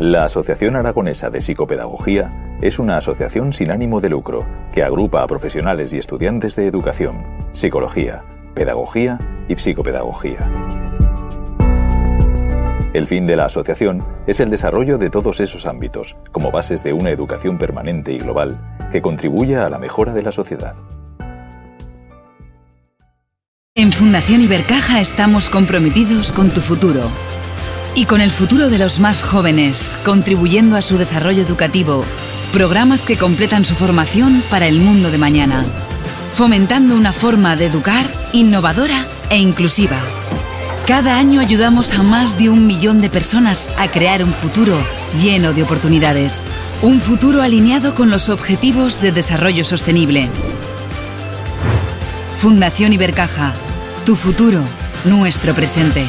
La Asociación Aragonesa de Psicopedagogía es una asociación sin ánimo de lucro que agrupa a profesionales y estudiantes de educación, psicología, pedagogía y psicopedagogía. El fin de la asociación es el desarrollo de todos esos ámbitos como bases de una educación permanente y global que contribuya a la mejora de la sociedad. En Fundación Ibercaja estamos comprometidos con tu futuro y con el futuro de los más jóvenes, contribuyendo a su desarrollo educativo, programas que completan su formación para el mundo de mañana, fomentando una forma de educar innovadora e inclusiva. Cada año ayudamos a más de 1 millón de personas a crear un futuro lleno de oportunidades. Un futuro alineado con los Objetivos de Desarrollo Sostenible. Fundación Ibercaja. Tu futuro, nuestro presente.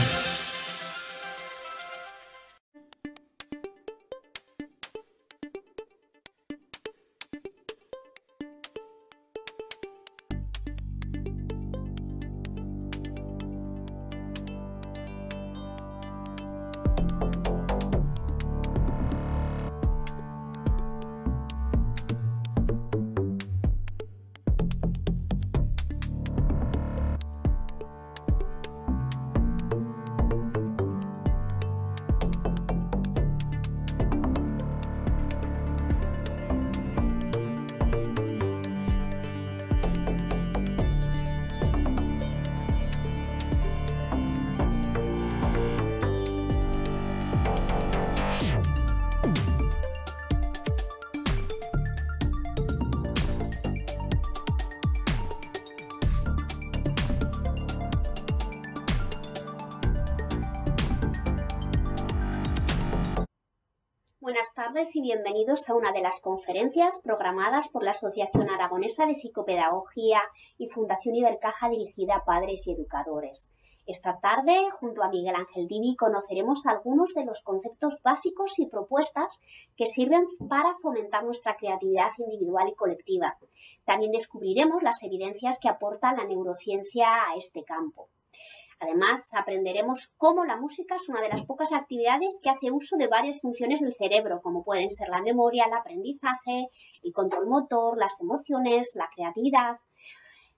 Buenas tardes y bienvenidos a una de las conferencias programadas por la Asociación Aragonesa de Psicopedagogía y Fundación Ibercaja dirigida a padres y educadores. Esta tarde, junto a Miguel Ángel Divi, conoceremos algunos de los conceptos básicos y propuestas que sirven para fomentar nuestra creatividad individual y colectiva. También descubriremos las evidencias que aporta la neurociencia a este campo. Además, aprenderemos cómo la música es una de las pocas actividades que hace uso de varias funciones del cerebro, como pueden ser la memoria, el aprendizaje, el control motor, las emociones, la creatividad.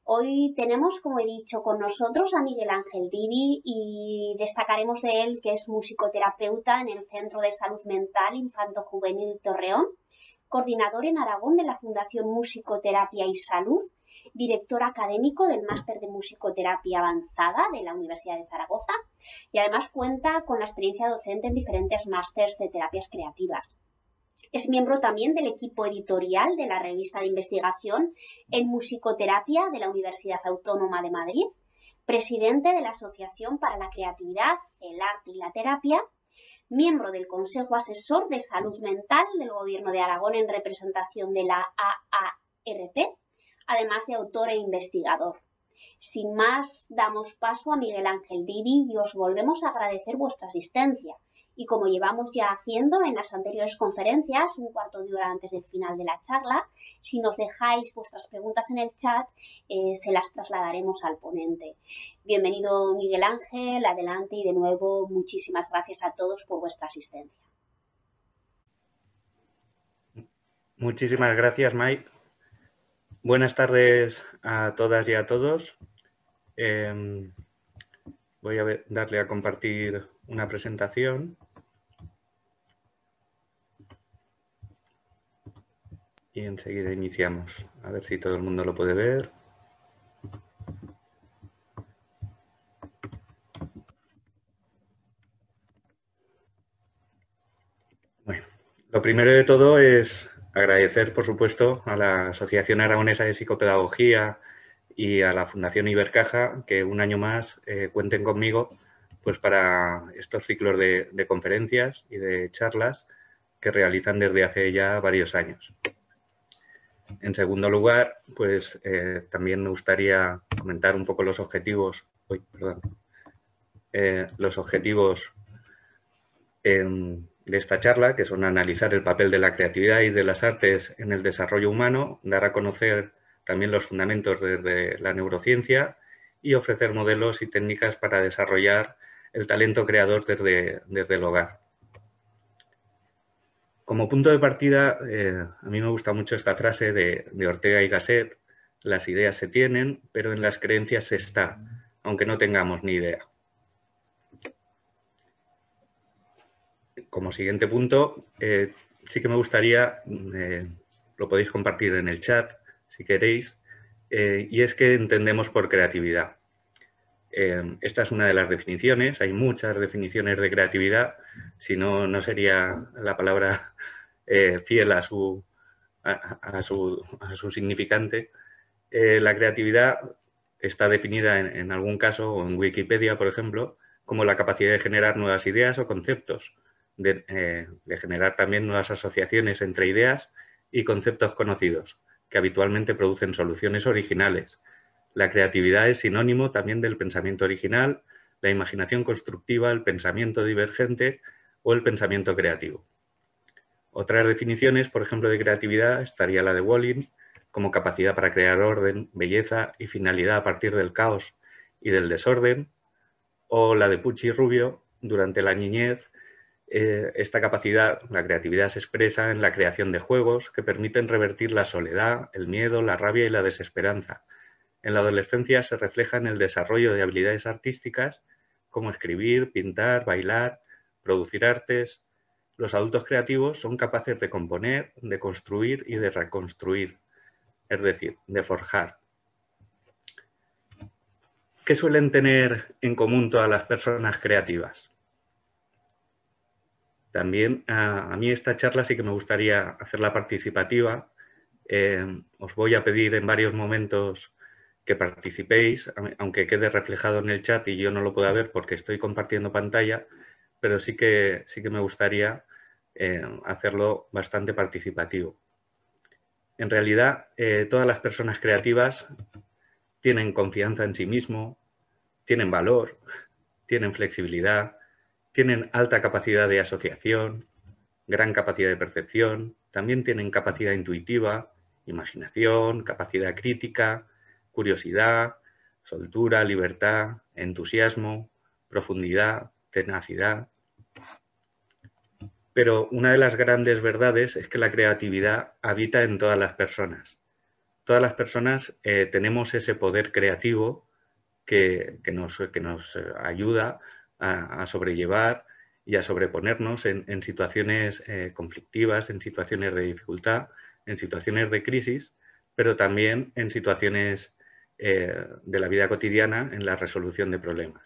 Hoy tenemos, como he dicho, con nosotros a Miguel Ángel Divi y destacaremos de él que es musicoterapeuta en el Centro de Salud Mental Infanto-Juvenil Torreón, coordinador en Aragón de la Fundación Musicoterapia y Salud, director académico del Máster de Musicoterapia Avanzada de la Universidad de Zaragoza y además cuenta con la experiencia docente en diferentes másters de terapias creativas. Es miembro también del equipo editorial de la revista de investigación en musicoterapia de la Universidad Autónoma de Madrid, presidente de la Asociación para la Creatividad, el Arte y la Terapia, miembro del Consejo Asesor de Salud Mental del Gobierno de Aragón en representación de la AARP, además de autor e investigador. Sin más, damos paso a Miguel Ángel Divi y os volvemos a agradecer vuestra asistencia. Y como llevamos ya haciendo en las anteriores conferencias, un cuarto de hora antes del final de la charla, si nos dejáis vuestras preguntas en el chat, se las trasladaremos al ponente. Bienvenido Miguel Ángel, adelante y de nuevo muchísimas gracias a todos por vuestra asistencia. Muchísimas gracias, Mike. Buenas tardes a todas y a todos. Voy a darle a compartir una presentación. Y enseguida iniciamos. A ver si todo el mundo lo puede ver. Bueno, lo primero de todo es agradecer, por supuesto, a la Asociación Aragonesa de Psicopedagogía y a la Fundación Ibercaja que un año más cuenten conmigo pues, para estos ciclos de conferencias y de charlas que realizan desde hace ya varios años. En segundo lugar, pues también me gustaría comentar un poco los objetivos, de esta charla, que son analizar el papel de la creatividad y de las artes en el desarrollo humano, dar a conocer también los fundamentos desde la neurociencia y ofrecer modelos y técnicas para desarrollar el talento creador desde el hogar. Como punto de partida, a mí me gusta mucho esta frase de Ortega y Gasset: las ideas se tienen, pero en las creencias se está, aunque no tengamos ni idea. Como siguiente punto, sí que me gustaría, lo podéis compartir en el chat si queréis, y es que entendemos por creatividad. Esta es una de las definiciones, hay muchas definiciones de creatividad, si no, no sería la palabra fiel a su significante. La creatividad está definida en algún caso, o en Wikipedia, por ejemplo, como la capacidad de generar nuevas ideas o conceptos, de generar también nuevas asociaciones entre ideas y conceptos conocidos, que habitualmente producen soluciones originales. La creatividad es sinónimo también del pensamiento original, la imaginación constructiva, el pensamiento divergente o el pensamiento creativo. Otras definiciones, por ejemplo, de creatividad estaría la de Walling, como capacidad para crear orden, belleza y finalidad a partir del caos y del desorden, o la de Pucci y Rubio, durante la niñez. Esta capacidad, la creatividad, se expresa en la creación de juegos que permiten revertir la soledad, el miedo, la rabia y la desesperanza. En la adolescencia se refleja en el desarrollo de habilidades artísticas como escribir, pintar, bailar, producir artes. Los adultos creativos son capaces de componer, de construir y de reconstruir, es decir, de forjar. ¿Qué suelen tener en común todas las personas creativas? También a mí esta charla sí que me gustaría hacerla participativa. Os voy a pedir en varios momentos que participéis, aunque quede reflejado en el chat y yo no lo pueda ver porque estoy compartiendo pantalla, pero sí que me gustaría hacerlo bastante participativo. En realidad, todas las personas creativas tienen confianza en sí mismo, tienen valor, tienen flexibilidad, tienen alta capacidad de asociación, gran capacidad de percepción, también tienen capacidad intuitiva, imaginación, capacidad crítica, curiosidad, soltura, libertad, entusiasmo, profundidad, tenacidad. Pero una de las grandes verdades es que la creatividad habita en todas las personas. Todas las personas tenemos ese poder creativo que nos ayuda a sobrellevar y a sobreponernos en situaciones conflictivas, en situaciones de dificultad, en situaciones de crisis, pero también en situaciones de la vida cotidiana, en la resolución de problemas.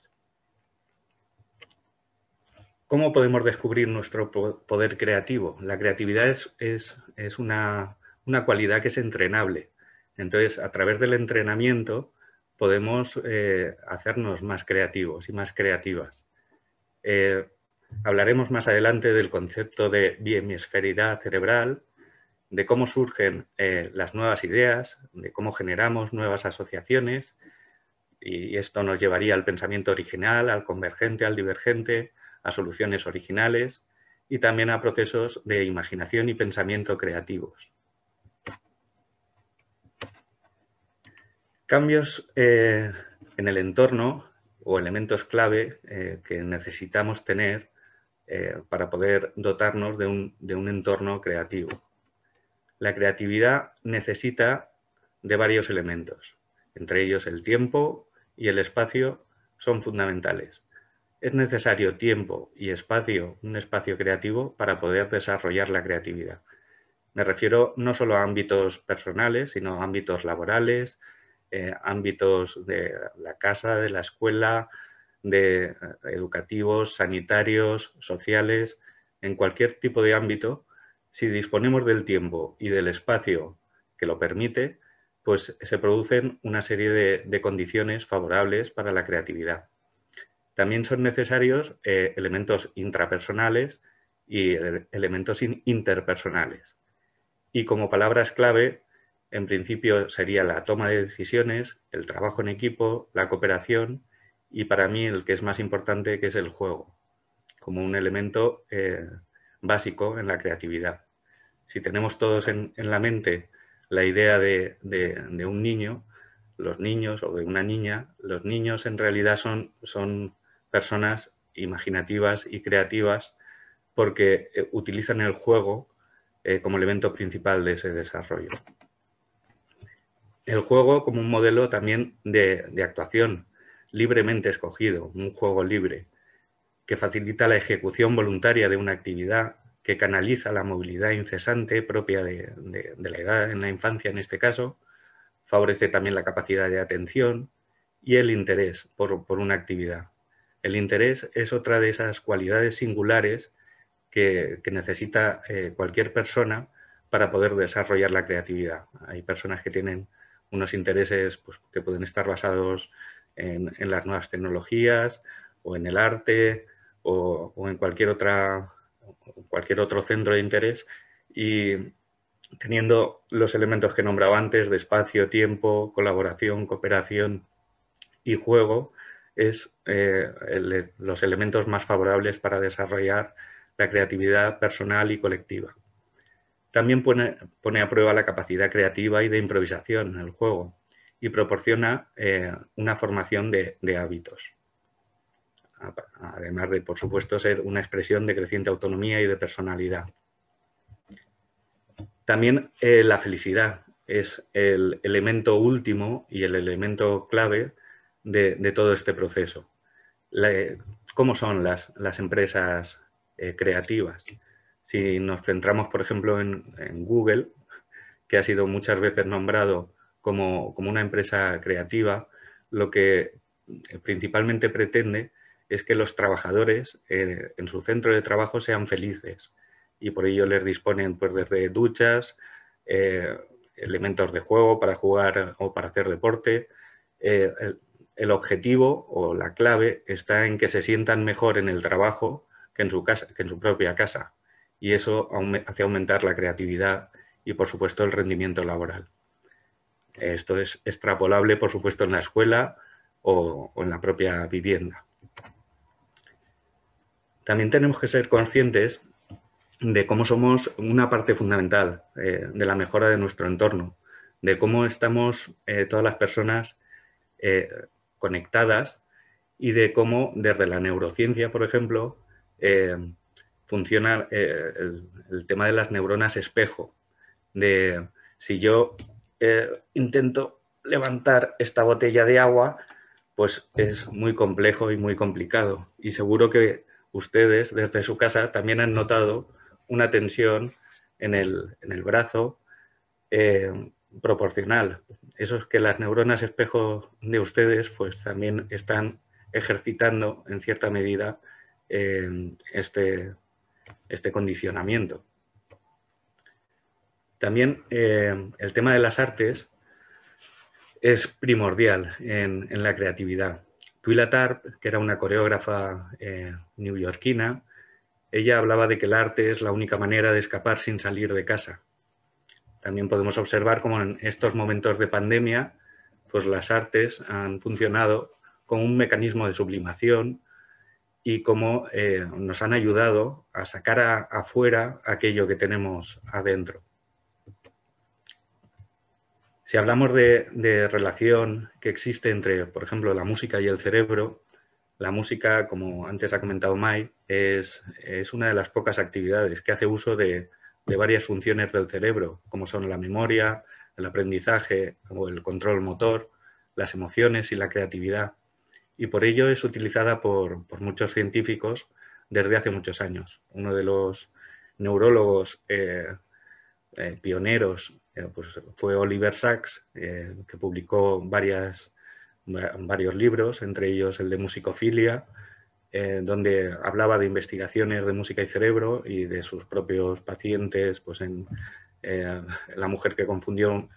¿Cómo podemos descubrir nuestro poder creativo? La creatividad es una cualidad que es entrenable. Entonces, a través del entrenamiento podemos hacernos más creativos y más creativas. Hablaremos más adelante del concepto de bihemisferidad cerebral, de cómo surgen las nuevas ideas, de cómo generamos nuevas asociaciones, y esto nos llevaría al pensamiento original, al convergente, al divergente, a soluciones originales y también a procesos de imaginación y pensamiento creativos. Cambios en el entorno o elementos clave que necesitamos tener para poder dotarnos de un entorno creativo. La creatividad necesita de varios elementos, entre ellos el tiempo y el espacio son fundamentales. Es necesario tiempo y espacio, un espacio creativo, para poder desarrollar la creatividad. Me refiero no solo a ámbitos personales, sino a ámbitos laborales, ámbitos de la casa, de la escuela, de educativos, sanitarios, sociales, en cualquier tipo de ámbito. Si disponemos del tiempo y del espacio que lo permite, pues se producen una serie de condiciones favorables para la creatividad. También son necesarios elementos intrapersonales y elementos interpersonales. Y como palabras clave, en principio sería la toma de decisiones, el trabajo en equipo, la cooperación y para mí el que es más importante, que es el juego, como un elemento básico en la creatividad. Si tenemos todos en la mente la idea de un niño, los niños o de una niña, los niños en realidad son personas imaginativas y creativas porque utilizan el juego como elemento principal de ese desarrollo. El juego como un modelo también de actuación libremente escogido, un juego libre, que facilita la ejecución voluntaria de una actividad, que canaliza la movilidad incesante propia de la edad en la infancia en este caso, favorece también la capacidad de atención y el interés por una actividad. El interés es otra de esas cualidades singulares que necesita cualquier persona para poder desarrollar la creatividad. Hay personas que tienen unos intereses pues, que pueden estar basados en las nuevas tecnologías o en el arte o en cualquier otro centro de interés, y teniendo los elementos que nombraba antes de espacio, tiempo, colaboración, cooperación y juego, es los elementos más favorables para desarrollar la creatividad personal y colectiva. También pone a prueba la capacidad creativa y de improvisación en el juego y proporciona una formación de hábitos, además de, por supuesto, ser una expresión de creciente autonomía y de personalidad. También la felicidad es el elemento último y el elemento clave de todo este proceso. ¿Cómo son las empresas creativas? Si nos centramos, por ejemplo, en Google, que ha sido muchas veces nombrado como una empresa creativa, lo que principalmente pretende es que los trabajadores en su centro de trabajo sean felices, y por ello les disponen pues, desde duchas, elementos de juego para jugar o para hacer deporte. El objetivo o la clave está en que se sientan mejor en el trabajo que en su casa, que en su propia casa, y eso hace aumentar la creatividad y, por supuesto, el rendimiento laboral. Esto es extrapolable, por supuesto, en la escuela o en la propia vivienda. También tenemos que ser conscientes de cómo somos una parte fundamental de la mejora de nuestro entorno, de cómo estamos todas las personas conectadas, y de cómo desde la neurociencia, por ejemplo, funciona el tema de las neuronas espejo, de si yo intento levantar esta botella de agua, pues es muy complejo y muy complicado, y seguro que ustedes desde su casa también han notado una tensión en el brazo proporcional. Eso es que las neuronas espejo de ustedes pues también están ejercitando en cierta medida este condicionamiento. También el tema de las artes es primordial en la creatividad. Twyla Tharp, que era una coreógrafa neoyorquina, ella hablaba de que el arte es la única manera de escapar sin salir de casa. También podemos observar cómo en estos momentos de pandemia, pues las artes han funcionado como un mecanismo de sublimación y cómo nos han ayudado a sacar afuera aquello que tenemos adentro. Si hablamos de relación que existe entre, por ejemplo, la música y el cerebro, la música, como antes ha comentado Mai, es una de las pocas actividades que hace uso de varias funciones del cerebro, como son la memoria, el aprendizaje o el control motor, las emociones y la creatividad. Y por ello es utilizada por muchos científicos desde hace muchos años. Uno de los neurólogos pioneros pues fue Oliver Sacks, que publicó varios libros, entre ellos el de Musicofilia, donde hablaba de investigaciones de música y cerebro y de sus propios pacientes, pues en la mujer que confundió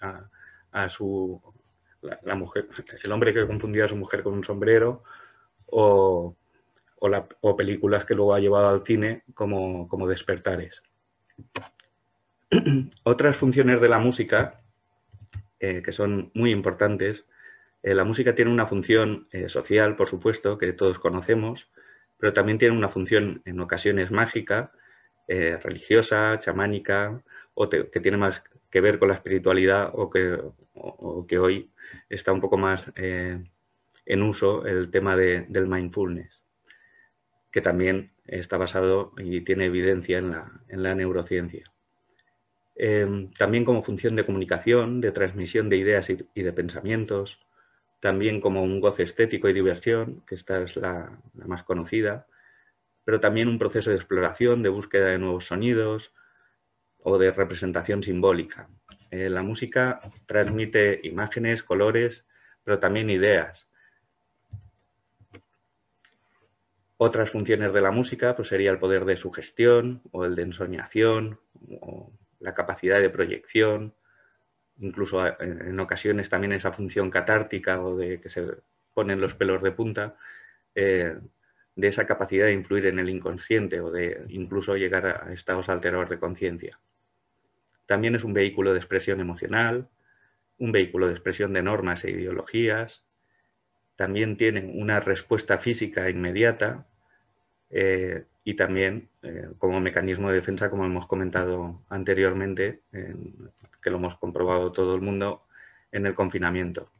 el hombre que confundió a su mujer con un sombrero, o películas que luego ha llevado al cine como Despertares. Otras funciones de la música que son muy importantes. La música tiene una función social, por supuesto, que todos conocemos, pero también tiene una función en ocasiones mágica, religiosa, chamánica, o que tiene más que ver con la espiritualidad, o que hoy está un poco más en uso el tema del mindfulness, que también está basado y tiene evidencia en la neurociencia. También como función de comunicación, de transmisión de ideas y de pensamientos, también como un goce estético y diversión, que esta es la más conocida, pero también un proceso de exploración, de búsqueda de nuevos sonidos o de representación simbólica. La música transmite imágenes, colores, pero también ideas. Otras funciones de la música pues sería el poder de sugestión o el de ensoñación o la capacidad de proyección, incluso en ocasiones también esa función catártica o de que se ponen los pelos de punta, de esa capacidad de influir en el inconsciente o de incluso llegar a estados alterados de conciencia. También es un vehículo de expresión emocional, un vehículo de expresión de normas e ideologías. También tiene una respuesta física inmediata y también como mecanismo de defensa, como hemos comentado anteriormente, que lo hemos comprobado todo el mundo en el confinamiento.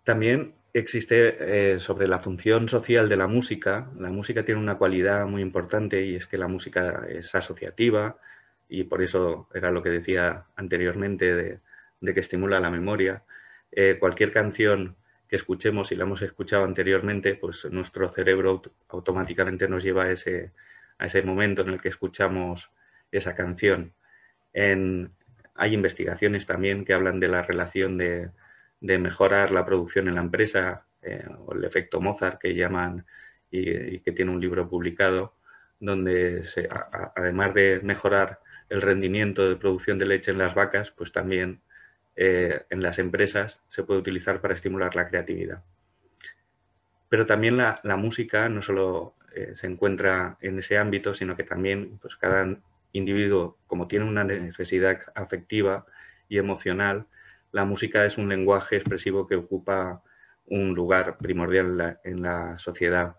También existe sobre la función social de la música. La música tiene una cualidad muy importante y es que la música es asociativa y por eso era lo que decía anteriormente de que estimula la memoria. Cualquier canción que escuchemos, si la hemos escuchado anteriormente, pues nuestro cerebro automáticamente nos lleva a ese momento en el que escuchamos esa canción. Hay investigaciones también que hablan de la relación de mejorar la producción en la empresa, o el efecto Mozart que llaman y que tiene un libro publicado, donde además de mejorar el rendimiento de producción de leche en las vacas, pues también en las empresas se puede utilizar para estimular la creatividad. Pero también la música no solo se encuentra en ese ámbito, sino que también pues, cada individuo, como tiene una necesidad afectiva y emocional, la música es un lenguaje expresivo que ocupa un lugar primordial en la sociedad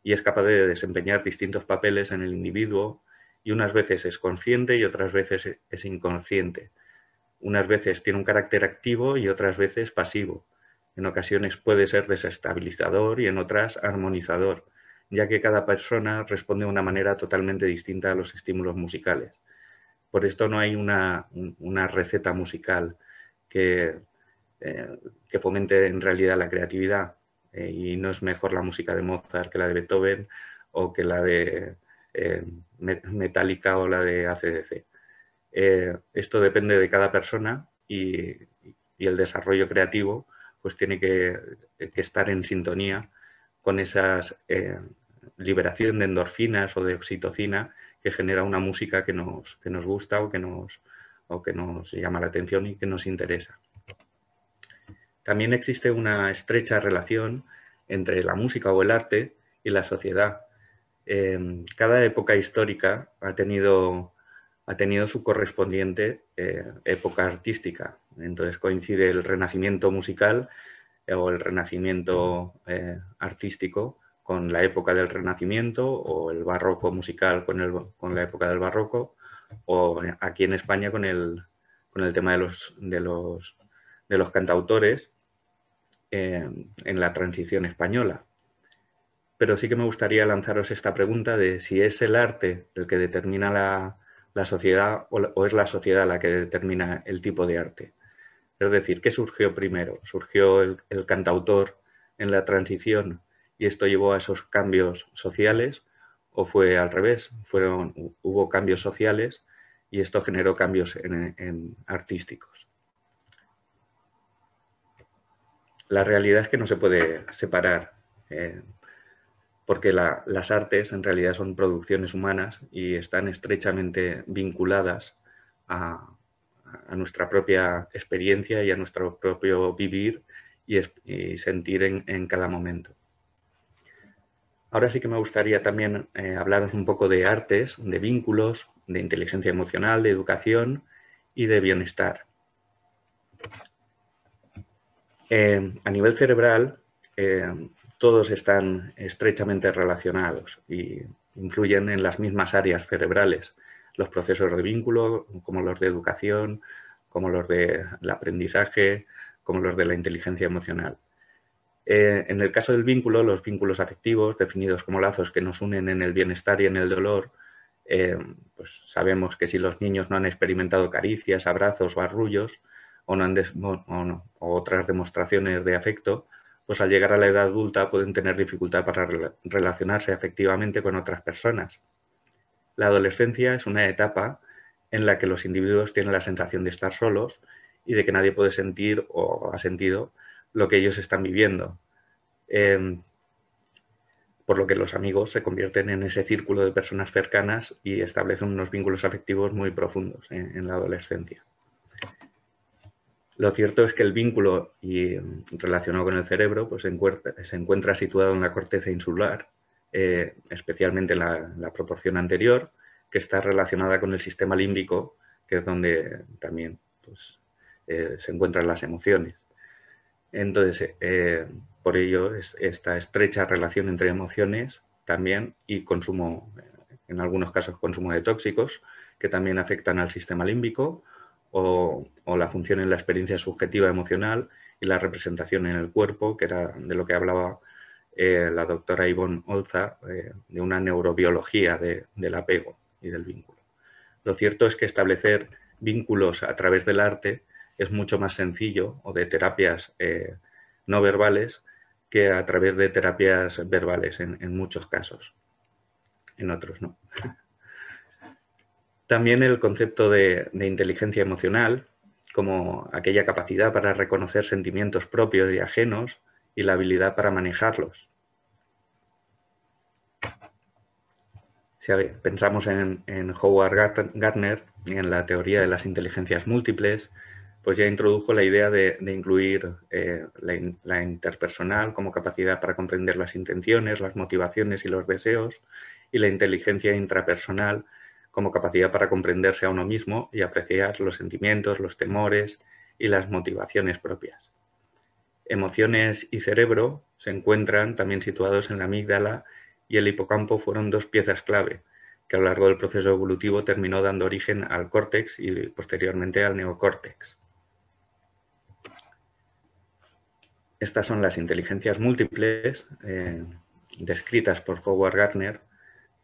y es capaz de desempeñar distintos papeles en el individuo y unas veces es consciente y otras veces es inconsciente. Unas veces tiene un carácter activo y otras veces pasivo. En ocasiones puede ser desestabilizador y en otras armonizador, ya que cada persona responde de una manera totalmente distinta a los estímulos musicales. Por esto no hay una receta musical que fomente en realidad la creatividad y no es mejor la música de Mozart que la de Beethoven o que la de Metallica o la de AC/DC. Esto depende de cada persona y el desarrollo creativo pues tiene que estar en sintonía con esa liberación de endorfinas o de oxitocina que genera una música que nos gusta o que nos llama la atención y que nos interesa. También existe una estrecha relación entre la música o el arte y la sociedad. Cada época histórica ha tenido su correspondiente época artística. Entonces coincide el renacimiento musical o el renacimiento artístico con la época del Renacimiento o el barroco musical con la época del barroco o aquí en España con el tema de los cantautores en la transición española. Pero sí que me gustaría lanzaros esta pregunta de si es el arte el que determina la sociedad o es la sociedad la que determina el tipo de arte. Es decir, ¿qué surgió primero? ¿Surgió el cantautor en la transición y esto llevó a esos cambios sociales? ¿O fue al revés? Hubo cambios sociales y esto generó cambios en artísticos. La realidad es que no se puede separar porque las artes en realidad son producciones humanas y están estrechamente vinculadas a nuestra propia experiencia y a nuestro propio vivir y sentir en cada momento. Ahora sí que me gustaría también hablaros un poco de artes, de vínculos, de inteligencia emocional, de educación y de bienestar. A nivel cerebral, todos están estrechamente relacionados y influyen en las mismas áreas cerebrales. Los procesos de vínculo, como los de educación, como los del aprendizaje, como los de la inteligencia emocional. En el caso del vínculo, los vínculos afectivos, definidos como lazos que nos unen en el bienestar y en el dolor, pues sabemos que si los niños no han experimentado caricias, abrazos o arrullos, o otras demostraciones de afecto, pues al llegar a la edad adulta pueden tener dificultad para relacionarse afectivamente con otras personas. La adolescencia es una etapa en la que los individuos tienen la sensación de estar solos y de que nadie puede sentir o ha sentido lo que ellos están viviendo. Por lo que los amigos se convierten en ese círculo de personas cercanas y establecen unos vínculos afectivos muy profundos en la adolescencia. Lo cierto es que el vínculo relacionado con el cerebro pues, se encuentra situado en la corteza insular, especialmente en la proporción anterior, que está relacionada con el sistema límbico, que es donde también pues, se encuentran las emociones. Entonces, por ello, esta estrecha relación entre emociones también y consumo, en algunos casos consumo de tóxicos, que también afectan al sistema límbico, o la función en la experiencia subjetiva emocional y la representación en el cuerpo, que era de lo que hablaba la doctora Ivonne Olza, de una neurobiología del apego y del vínculo. Lo cierto es que establecer vínculos a través del arte es mucho más sencillo, o de terapias no verbales, que a través de terapias verbales en muchos casos. En otros no. También el concepto de inteligencia emocional, como aquella capacidad para reconocer sentimientos propios y ajenos y la habilidad para manejarlos. Si pensamos en Howard Gardner y en la teoría de las inteligencias múltiples, pues ya introdujo la idea de incluir la interpersonal como capacidad para comprender las intenciones, las motivaciones y los deseos, y la inteligencia intrapersonal como capacidad para comprenderse a uno mismo y apreciar los sentimientos, los temores y las motivaciones propias. Emociones y cerebro se encuentran también situados en la amígdala y el hipocampo fueron dos piezas clave, que a lo largo del proceso evolutivo terminó dando origen al córtex y posteriormente al neocórtex. Estas son las inteligencias múltiples descritas por Howard Gardner,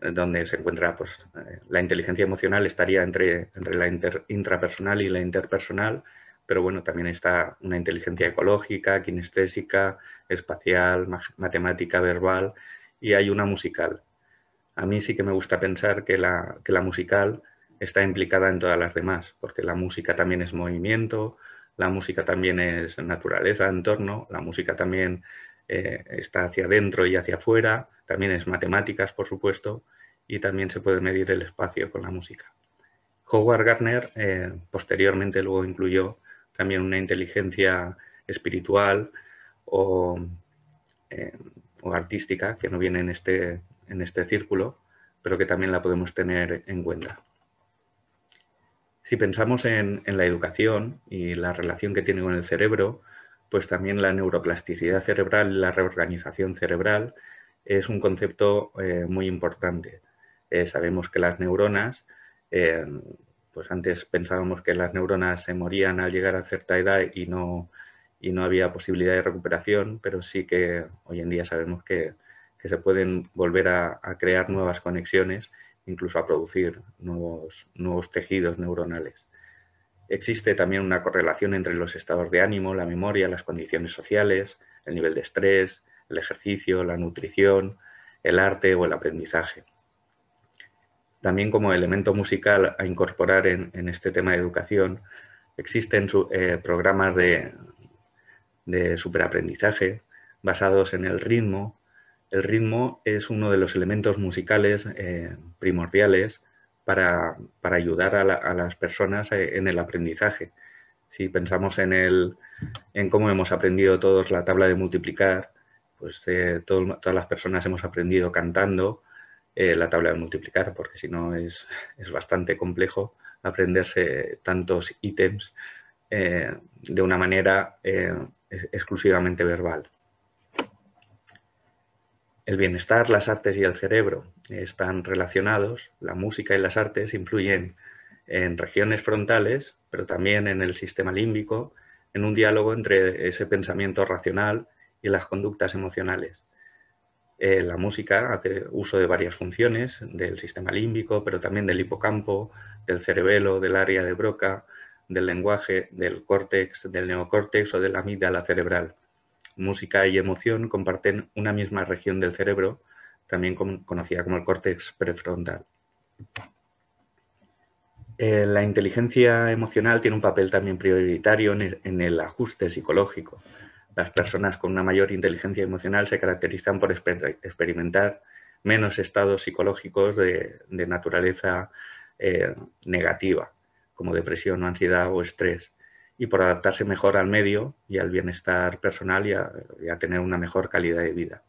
donde se encuentra pues, la inteligencia emocional estaría entre la intrapersonal y la interpersonal, pero bueno, también está una inteligencia ecológica, kinestésica, espacial, matemática, verbal, y hay una musical. A mí sí que me gusta pensar que la musical está implicada en todas las demás, porque la música también es movimiento, la música también es naturaleza, entorno, la música también está hacia adentro y hacia afuera, también es matemáticas, por supuesto, y también se puede medir el espacio con la música. Howard Gardner posteriormente luego incluyó también una inteligencia espiritual o artística, que no viene en este círculo, pero que también la podemos tener en cuenta. Si pensamos en la educación y la relación que tiene con el cerebro, pues también la neuroplasticidad cerebral y la reorganización cerebral es un concepto muy importante. Sabemos que las neuronas, pues antes pensábamos que las neuronas se morían al llegar a cierta edad y no había posibilidad de recuperación, pero sí que hoy en día sabemos que se pueden volver a crear nuevas conexiones, incluso a producir nuevos tejidos neuronales. Existe también una correlación entre los estados de ánimo, la memoria, las condiciones sociales, el nivel de estrés, el ejercicio, la nutrición, el arte o el aprendizaje. También como elemento musical a incorporar en este tema de educación, existen programas de superaprendizaje basados en el ritmo. El ritmo es uno de los elementos musicales primordiales para ayudar a las personas en el aprendizaje. Si pensamos en cómo hemos aprendido todos la tabla de multiplicar, pues todas las personas hemos aprendido cantando la tabla de multiplicar, porque si no es bastante complejo aprenderse tantos ítems de una manera exclusivamente verbal. El bienestar, las artes y el cerebro están relacionados. La música y las artes influyen en regiones frontales, pero también en el sistema límbico, en un diálogo entre ese pensamiento racional y las conductas emocionales. La música hace uso de varias funciones del sistema límbico, pero también del hipocampo, del cerebelo, del área de Broca, del lenguaje, del córtex, del neocórtex o de la amígdala cerebral. Música y emoción comparten una misma región del cerebro, también conocida como el córtex prefrontal. La inteligencia emocional tiene un papel también prioritario en el ajuste psicológico. Las personas con una mayor inteligencia emocional se caracterizan por experimentar menos estados psicológicos de naturaleza negativa, como depresión, ansiedad o estrés, y por adaptarse mejor al medio y al bienestar personal y a tener una mejor calidad de vida.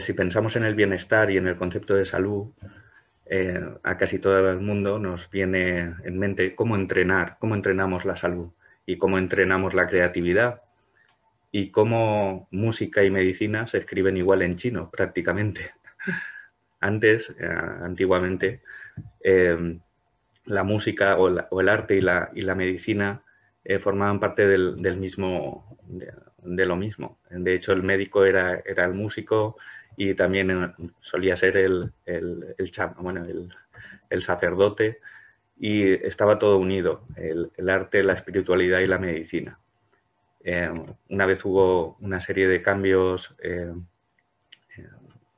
Si pensamos en el bienestar y en el concepto de salud, a casi todo el mundo nos viene en mente cómo entrenamos la salud y cómo entrenamos la creatividad y cómo música y medicina se escriben igual en chino prácticamente. Antiguamente, la música o el arte y la medicina formaban parte de lo mismo. De hecho, el médico era el músico y también solía ser el sacerdote, y estaba todo unido, el arte, la espiritualidad y la medicina. Una vez hubo una serie de cambios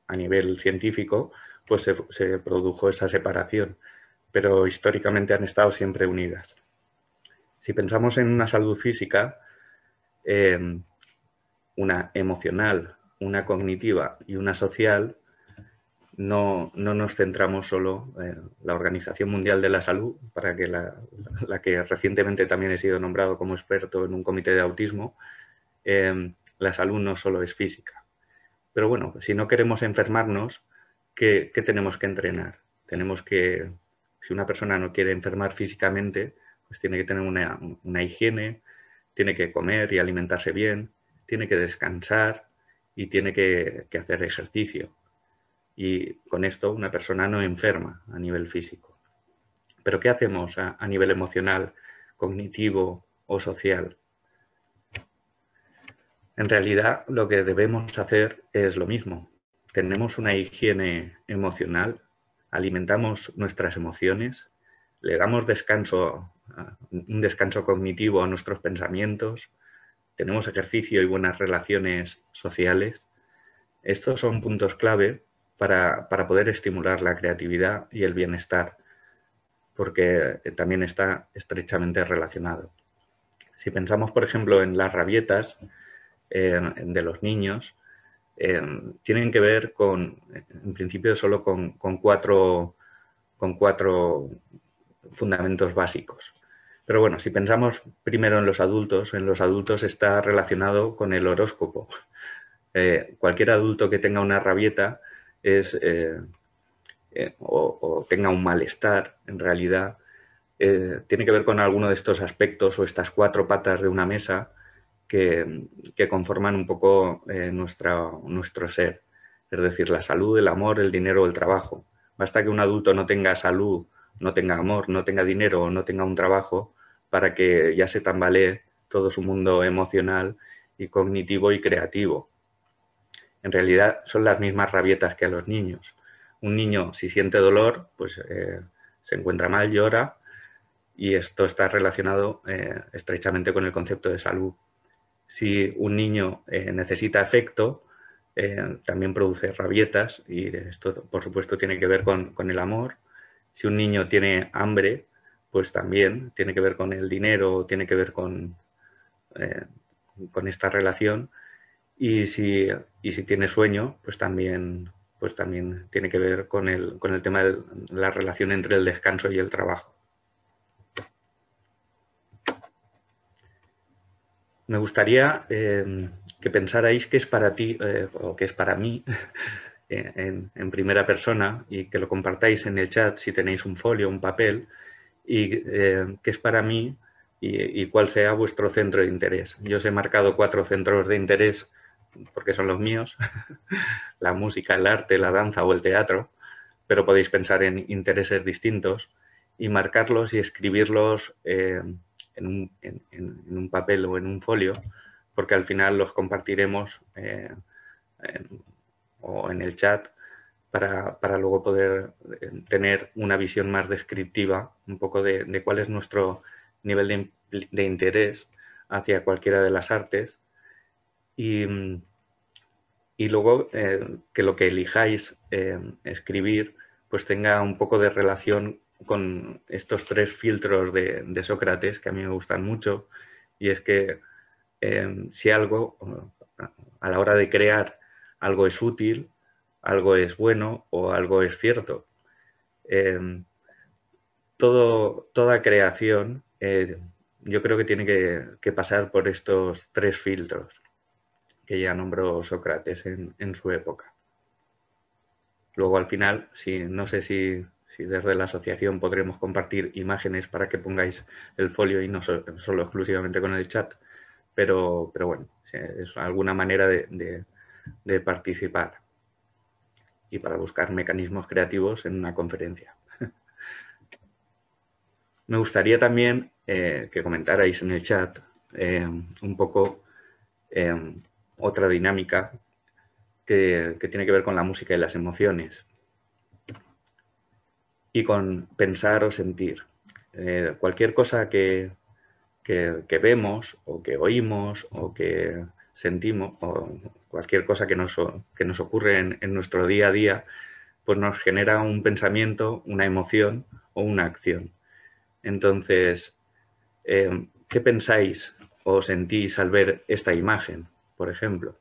a nivel científico, pues se produjo esa separación, pero históricamente han estado siempre unidas. Si pensamos en una salud física, una emocional, una cognitiva y una social, no nos centramos solo en la Organización Mundial de la Salud, para que la que recientemente también he sido nombrado como experto en un comité de autismo. La salud no solo es física. Pero bueno, si no queremos enfermarnos, ¿qué tenemos que entrenar? Si una persona no quiere enfermar físicamente, pues tiene que tener una higiene, tiene que comer y alimentarse bien, tiene que descansar y tiene que hacer ejercicio. Y con esto una persona no enferma a nivel físico. Pero ¿qué hacemos a nivel emocional, cognitivo o social? En realidad lo que debemos hacer es lo mismo. Tenemos una higiene emocional, alimentamos nuestras emociones, le damos un descanso cognitivo a nuestros pensamientos, tenemos ejercicio y buenas relaciones sociales. Estos son puntos clave para poder estimular la creatividad y el bienestar, porque también está estrechamente relacionado. Si pensamos, por ejemplo, en las rabietas de los niños, tienen que ver en principio, solo con cuatro fundamentos básicos. Pero bueno, si pensamos primero en los adultos está relacionado con el horóscopo. Cualquier adulto que tenga una rabieta o tenga un malestar, en realidad, tiene que ver con alguno de estos aspectos o estas cuatro patas de una mesa que conforman un poco nuestro ser. Es decir, la salud, el amor, el dinero o el trabajo. Basta que un adulto no tenga salud, no tenga amor, no tenga dinero o no tenga un trabajo para que ya se tambalee todo su mundo emocional y cognitivo y creativo. En realidad son las mismas rabietas que a los niños. Un niño, si siente dolor, pues se encuentra mal, llora, y esto está relacionado estrechamente con el concepto de salud. Si un niño necesita afecto, también produce rabietas, y esto, por supuesto, tiene que ver con el amor. Si un niño tiene hambre, pues también tiene que ver con el dinero, tiene que ver con esta relación. Y si tiene sueño, pues también tiene que ver con el tema de la relación entre el descanso y el trabajo. Me gustaría que pensarais qué es para ti o qué es para mí en primera persona, y que lo compartáis en el chat si tenéis un folio, un papel, y qué es para mí y cuál sea vuestro centro de interés. Yo os he marcado 4 centros de interés porque son los míos: la música, el arte, la danza o el teatro, pero podéis pensar en intereses distintos y marcarlos y escribirlos en un papel o en un folio, porque al final los compartiremos o en el chat para luego poder tener una visión más descriptiva, un poco de cuál es nuestro nivel de interés hacia cualquiera de las artes y luego que lo que elijáis escribir pues tenga un poco de relación con estos 3 filtros de Sócrates que a mí me gustan mucho, y es que si algo, a la hora de crear, algo es útil, algo es bueno o algo es cierto. Toda creación yo creo que tiene que pasar por estos 3 filtros que ya nombró Sócrates en su época. Luego al final, no sé si desde la asociación podremos compartir imágenes para que pongáis el folio y no solo exclusivamente con el chat, pero bueno, es alguna manera de participar y para buscar mecanismos creativos en una conferencia. Me gustaría también que comentarais en el chat un poco otra dinámica que tiene que ver con la música y las emociones y con pensar o sentir. Cualquier cosa que vemos o que oímos o que sentimos o cualquier cosa que nos ocurre en nuestro día a día, pues nos genera un pensamiento, una emoción o una acción. Entonces, ¿qué pensáis o sentís al ver esta imagen, por ejemplo?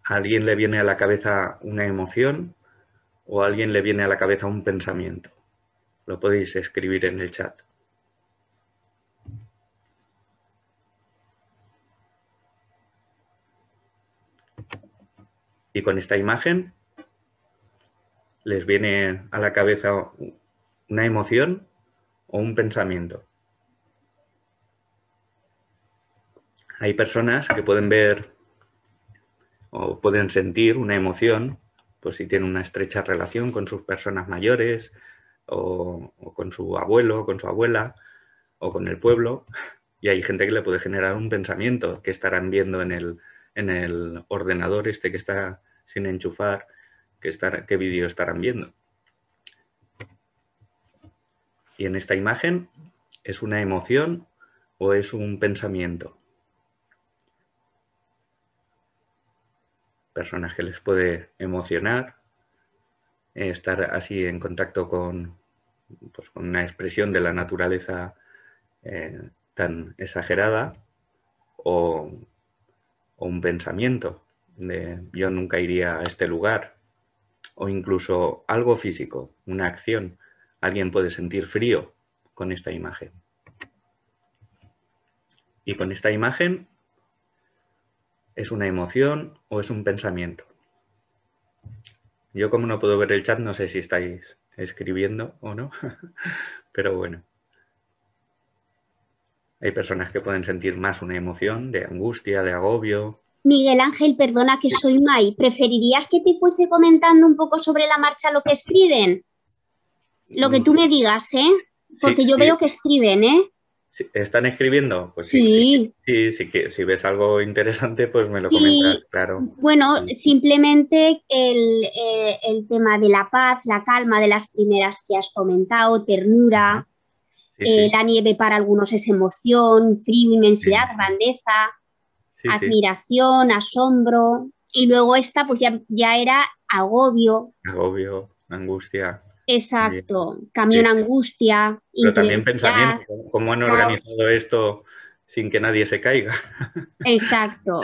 ¿A alguien le viene a la cabeza una emoción o a alguien le viene a la cabeza un pensamiento? Lo podéis escribir en el chat. Y con esta imagen, ¿les viene a la cabeza una emoción o un pensamiento? Hay personas que pueden ver o pueden sentir una emoción, pues si tienen una estrecha relación con sus personas mayores o con su abuelo, con su abuela o con el pueblo, y hay gente que le puede generar un pensamiento que estarán viendo en el ordenador este que está sin enchufar, qué vídeo estarán viendo. Y en esta imagen, ¿es una emoción o es un pensamiento? Personas que les puede emocionar, estar así en contacto con una expresión de la naturaleza tan exagerada, o un pensamiento de yo nunca iría a este lugar, o incluso algo físico, una acción. Alguien puede sentir frío con esta imagen. Y con esta imagen, ¿es una emoción o es un pensamiento? Yo, como no puedo ver el chat, no sé si estáis escribiendo o no, pero bueno. Hay personas que pueden sentir más una emoción de angustia, de agobio. Miguel Ángel, perdona que soy May. ¿Preferirías que te fuese comentando un poco sobre la marcha lo que escriben? Lo que tú me digas, ¿eh? Porque yo veo que escriben, ¿eh? ¿Están escribiendo? Pues sí. Si ves algo interesante, pues me lo comentas, claro. Bueno, simplemente el tema de la paz, la calma de las primeras que has comentado, ternura, la nieve para algunos es emoción, frío, inmensidad, grandeza, admiración, asombro, y luego esta pues ya era agobio. Agobio, angustia. Exacto, camión angustia. Pero también pensamiento, ¿cómo han organizado esto sin que nadie se caiga? Exacto.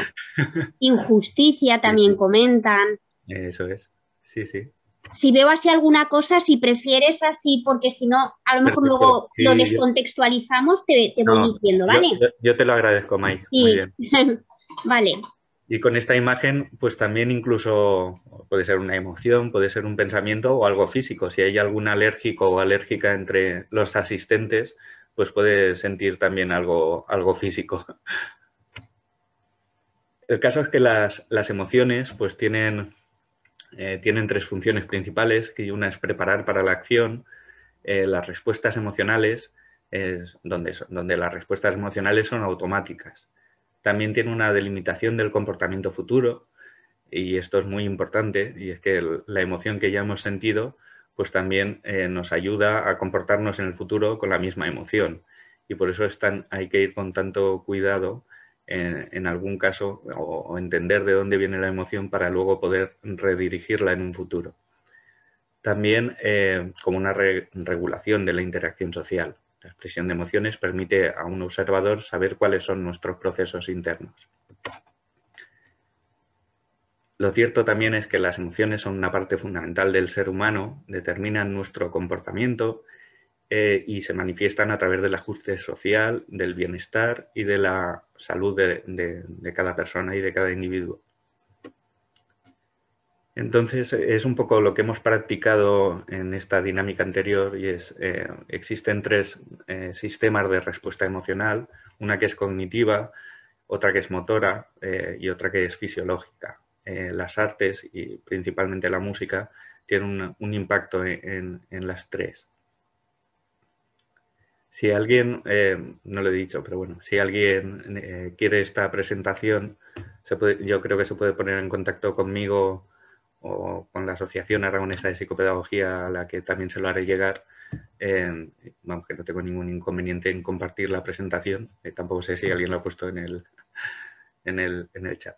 Injusticia también comentan. Eso es, sí. Si veo así alguna cosa, si prefieres así, porque si no, a lo mejor luego lo descontextualizamos, te voy diciendo, ¿vale? Yo te lo agradezco, Mike. Muy bien. Vale. Y con esta imagen, pues también incluso puede ser una emoción, puede ser un pensamiento o algo físico. Si hay algún alérgico o alérgica entre los asistentes, pues puede sentir también algo físico. El caso es que las emociones pues tienen 3 funciones principales, que una es preparar para la acción. Las respuestas emocionales, donde las respuestas emocionales son automáticas. También tiene una delimitación del comportamiento futuro, y esto es muy importante, y es que la emoción que ya hemos sentido pues también nos ayuda a comportarnos en el futuro con la misma emoción, y por eso hay que ir con tanto cuidado en algún caso o entender de dónde viene la emoción para luego poder redirigirla en un futuro. También como una regulación de la interacción social. La expresión de emociones permite a un observador saber cuáles son nuestros procesos internos. Lo cierto también es que las emociones son una parte fundamental del ser humano, determinan nuestro comportamiento y se manifiestan a través del ajuste social, del bienestar y de la salud de cada persona y de cada individuo. Entonces, es un poco lo que hemos practicado en esta dinámica anterior, y existen tres sistemas de respuesta emocional, una que es cognitiva, otra que es motora y otra que es fisiológica. Las artes y principalmente la música tienen un impacto en las tres. Si alguien, no lo he dicho, pero bueno, si alguien quiere esta presentación, yo creo que se puede poner en contacto conmigo o con la Asociación Aragonesa de Psicopedagogía, a la que también se lo haré llegar. Vamos, que no tengo ningún inconveniente en compartir la presentación. Tampoco sé si alguien lo ha puesto en el chat.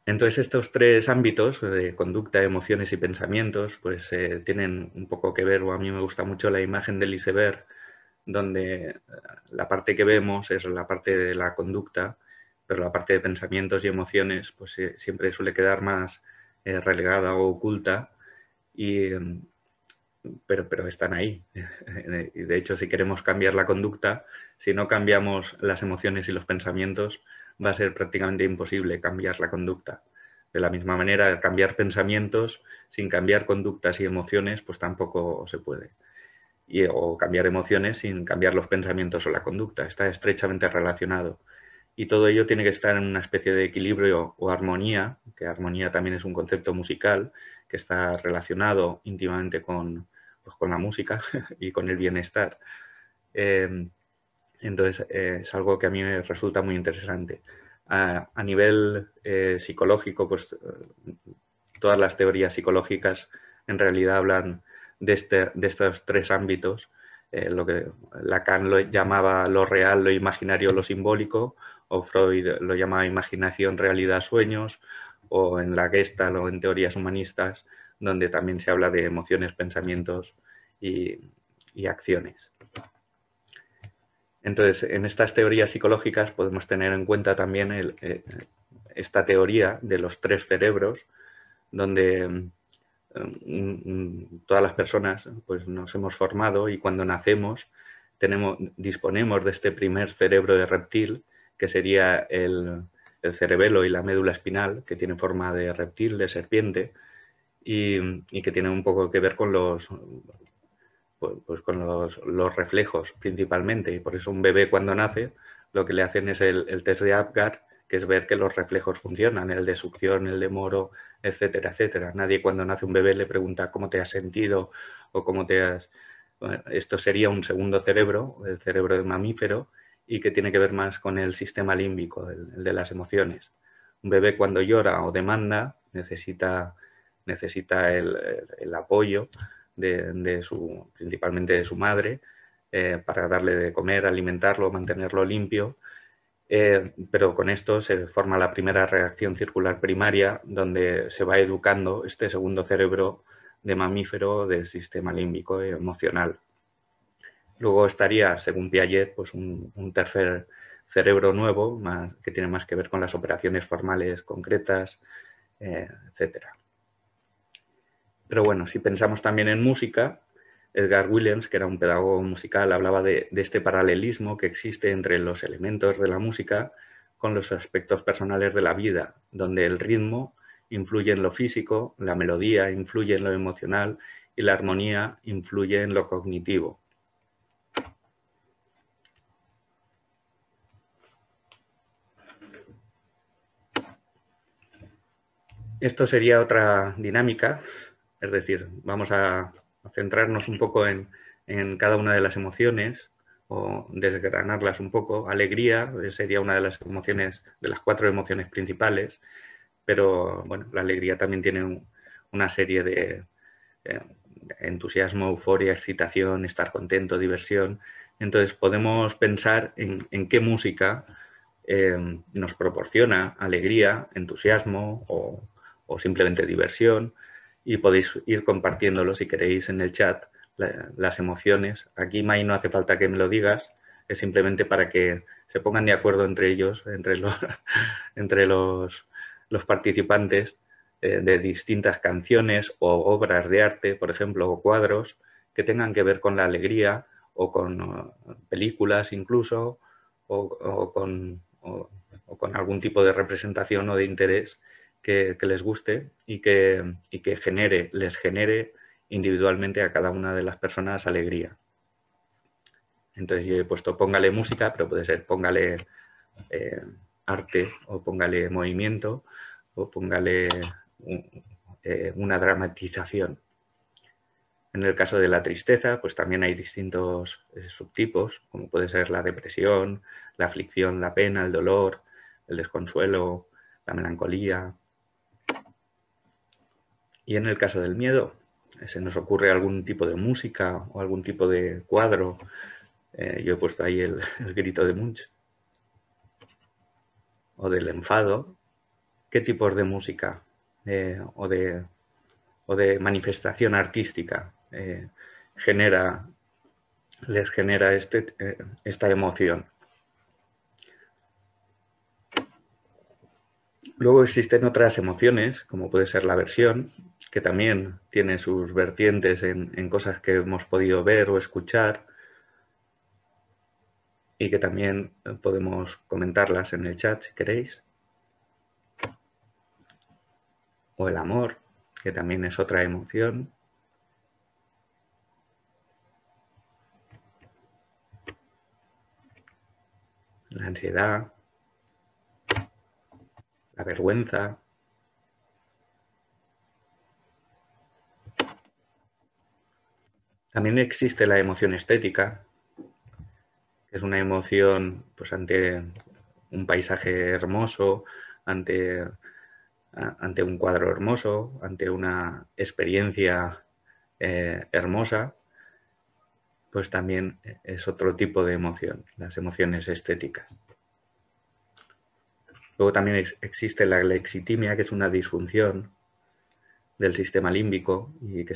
Entonces, estos tres ámbitos de conducta, emociones y pensamientos, pues tienen un poco que ver, o a mí me gusta mucho la imagen del iceberg, donde la parte que vemos es la parte de la conducta, pero la parte de pensamientos y emociones pues siempre suele quedar más relegada o oculta, pero están ahí. Y de hecho, si queremos cambiar la conducta, si no cambiamos las emociones y los pensamientos, va a ser prácticamente imposible cambiar la conducta. De la misma manera, cambiar pensamientos sin cambiar conductas y emociones, pues tampoco se puede. O cambiar emociones sin cambiar los pensamientos o la conducta. Está estrechamente relacionado. Y todo ello tiene que estar en una especie de equilibrio o armonía, que armonía también es un concepto musical, que está relacionado íntimamente con la música y con el bienestar. Entonces, es algo que a mí me resulta muy interesante. A nivel psicológico, pues todas las teorías psicológicas en realidad hablan de estos tres ámbitos. Lo que Lacan lo llamaba lo real, lo imaginario, lo simbólico, o Freud lo llamaba imaginación, realidad, sueños, o en la Gestalt o en teorías humanistas, donde también se habla de emociones, pensamientos y acciones. Entonces, en estas teorías psicológicas podemos tener en cuenta también esta teoría de los tres cerebros, donde todas las personas pues, nos hemos formado, y cuando nacemos disponemos de este primer cerebro de reptil, que sería el cerebelo y la médula espinal, que tiene forma de reptil, de serpiente, y que tiene un poco que ver con los reflejos principalmente, y por eso un bebé cuando nace lo que le hacen es el test de Apgar, que es ver que los reflejos funcionan, el de succión, el de Moro, etcétera, etcétera. Nadie cuando nace un bebé le pregunta cómo te has sentido o cómo te has... Bueno, esto sería un segundo cerebro, el cerebro del mamífero, y que tiene que ver más con el sistema límbico, el de las emociones. Un bebé cuando llora o demanda necesita el apoyo principalmente de su madre, para darle de comer, alimentarlo, mantenerlo limpio, pero con esto se forma la primera reacción circular primaria, donde se va educando este segundo cerebro de mamífero del sistema límbico emocional. Luego estaría, según Piaget, pues un tercer cerebro nuevo, que tiene más que ver con las operaciones formales concretas, etcétera. Pero bueno, si pensamos también en música, Edgar Williams, que era un pedagogo musical, hablaba de este paralelismo que existe entre los elementos de la música con los aspectos personales de la vida, donde el ritmo influye en lo físico, la melodía influye en lo emocional y la armonía influye en lo cognitivo. Esto sería otra dinámica, es decir, vamos a centrarnos un poco en cada una de las emociones o desgranarlas un poco. Alegría sería una de las emociones, de las 4 emociones principales, pero bueno, la alegría también tiene una serie de entusiasmo, euforia, excitación, estar contento, diversión. Entonces podemos pensar en qué música nos proporciona alegría, entusiasmo o simplemente diversión, y podéis ir compartiéndolo si queréis en el chat las emociones. Aquí, Mai, no hace falta que me lo digas, es simplemente para que se pongan de acuerdo entre ellos, entre los participantes, de distintas canciones o obras de arte, por ejemplo, o cuadros que tengan que ver con la alegría o con películas incluso, o con algún tipo de representación o de interés que les guste y que les genere individualmente a cada una de las personas alegría. Entonces yo he puesto póngale música, pero puede ser póngale arte, o póngale movimiento, o póngale una dramatización. En el caso de la tristeza, pues también hay distintos subtipos, como puede ser la depresión, la aflicción, la pena, el dolor, el desconsuelo, la melancolía. Y en el caso del miedo, se nos ocurre algún tipo de música o algún tipo de cuadro. Yo he puesto ahí el grito de Munch. O del enfado. ¿Qué tipos de música o de manifestación artística les genera esta emoción? Luego existen otras emociones, como puede ser la aversión, que también tiene sus vertientes en cosas que hemos podido ver o escuchar, y que también podemos comentarlas en el chat si queréis. O el amor, que también es otra emoción. La ansiedad, la vergüenza. También existe la emoción estética, que es una emoción pues ante un paisaje hermoso, ante un cuadro hermoso, ante una experiencia hermosa, pues también es otro tipo de emoción, las emociones estéticas. Luego también existe la alexitimia, que es una disfunción del sistema límbico, y que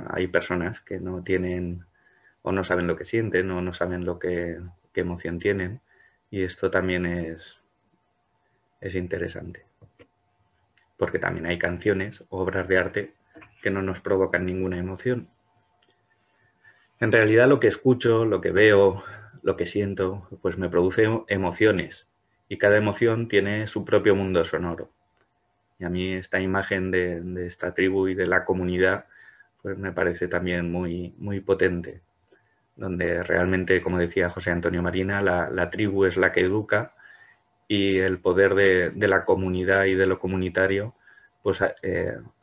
hay personas que no tienen o no saben lo que sienten o no saben qué emoción tienen, y esto también es interesante, porque también hay canciones o obras de arte que no nos provocan ninguna emoción. En realidad lo que escucho, lo que veo, lo que siento, pues me produce emociones, y cada emoción tiene su propio mundo sonoro. Y a mí esta imagen de esta tribu y de la comunidad pues me parece también muy, muy potente, donde realmente, como decía José Antonio Marina, la tribu es la que educa, y el poder de la comunidad y de lo comunitario pues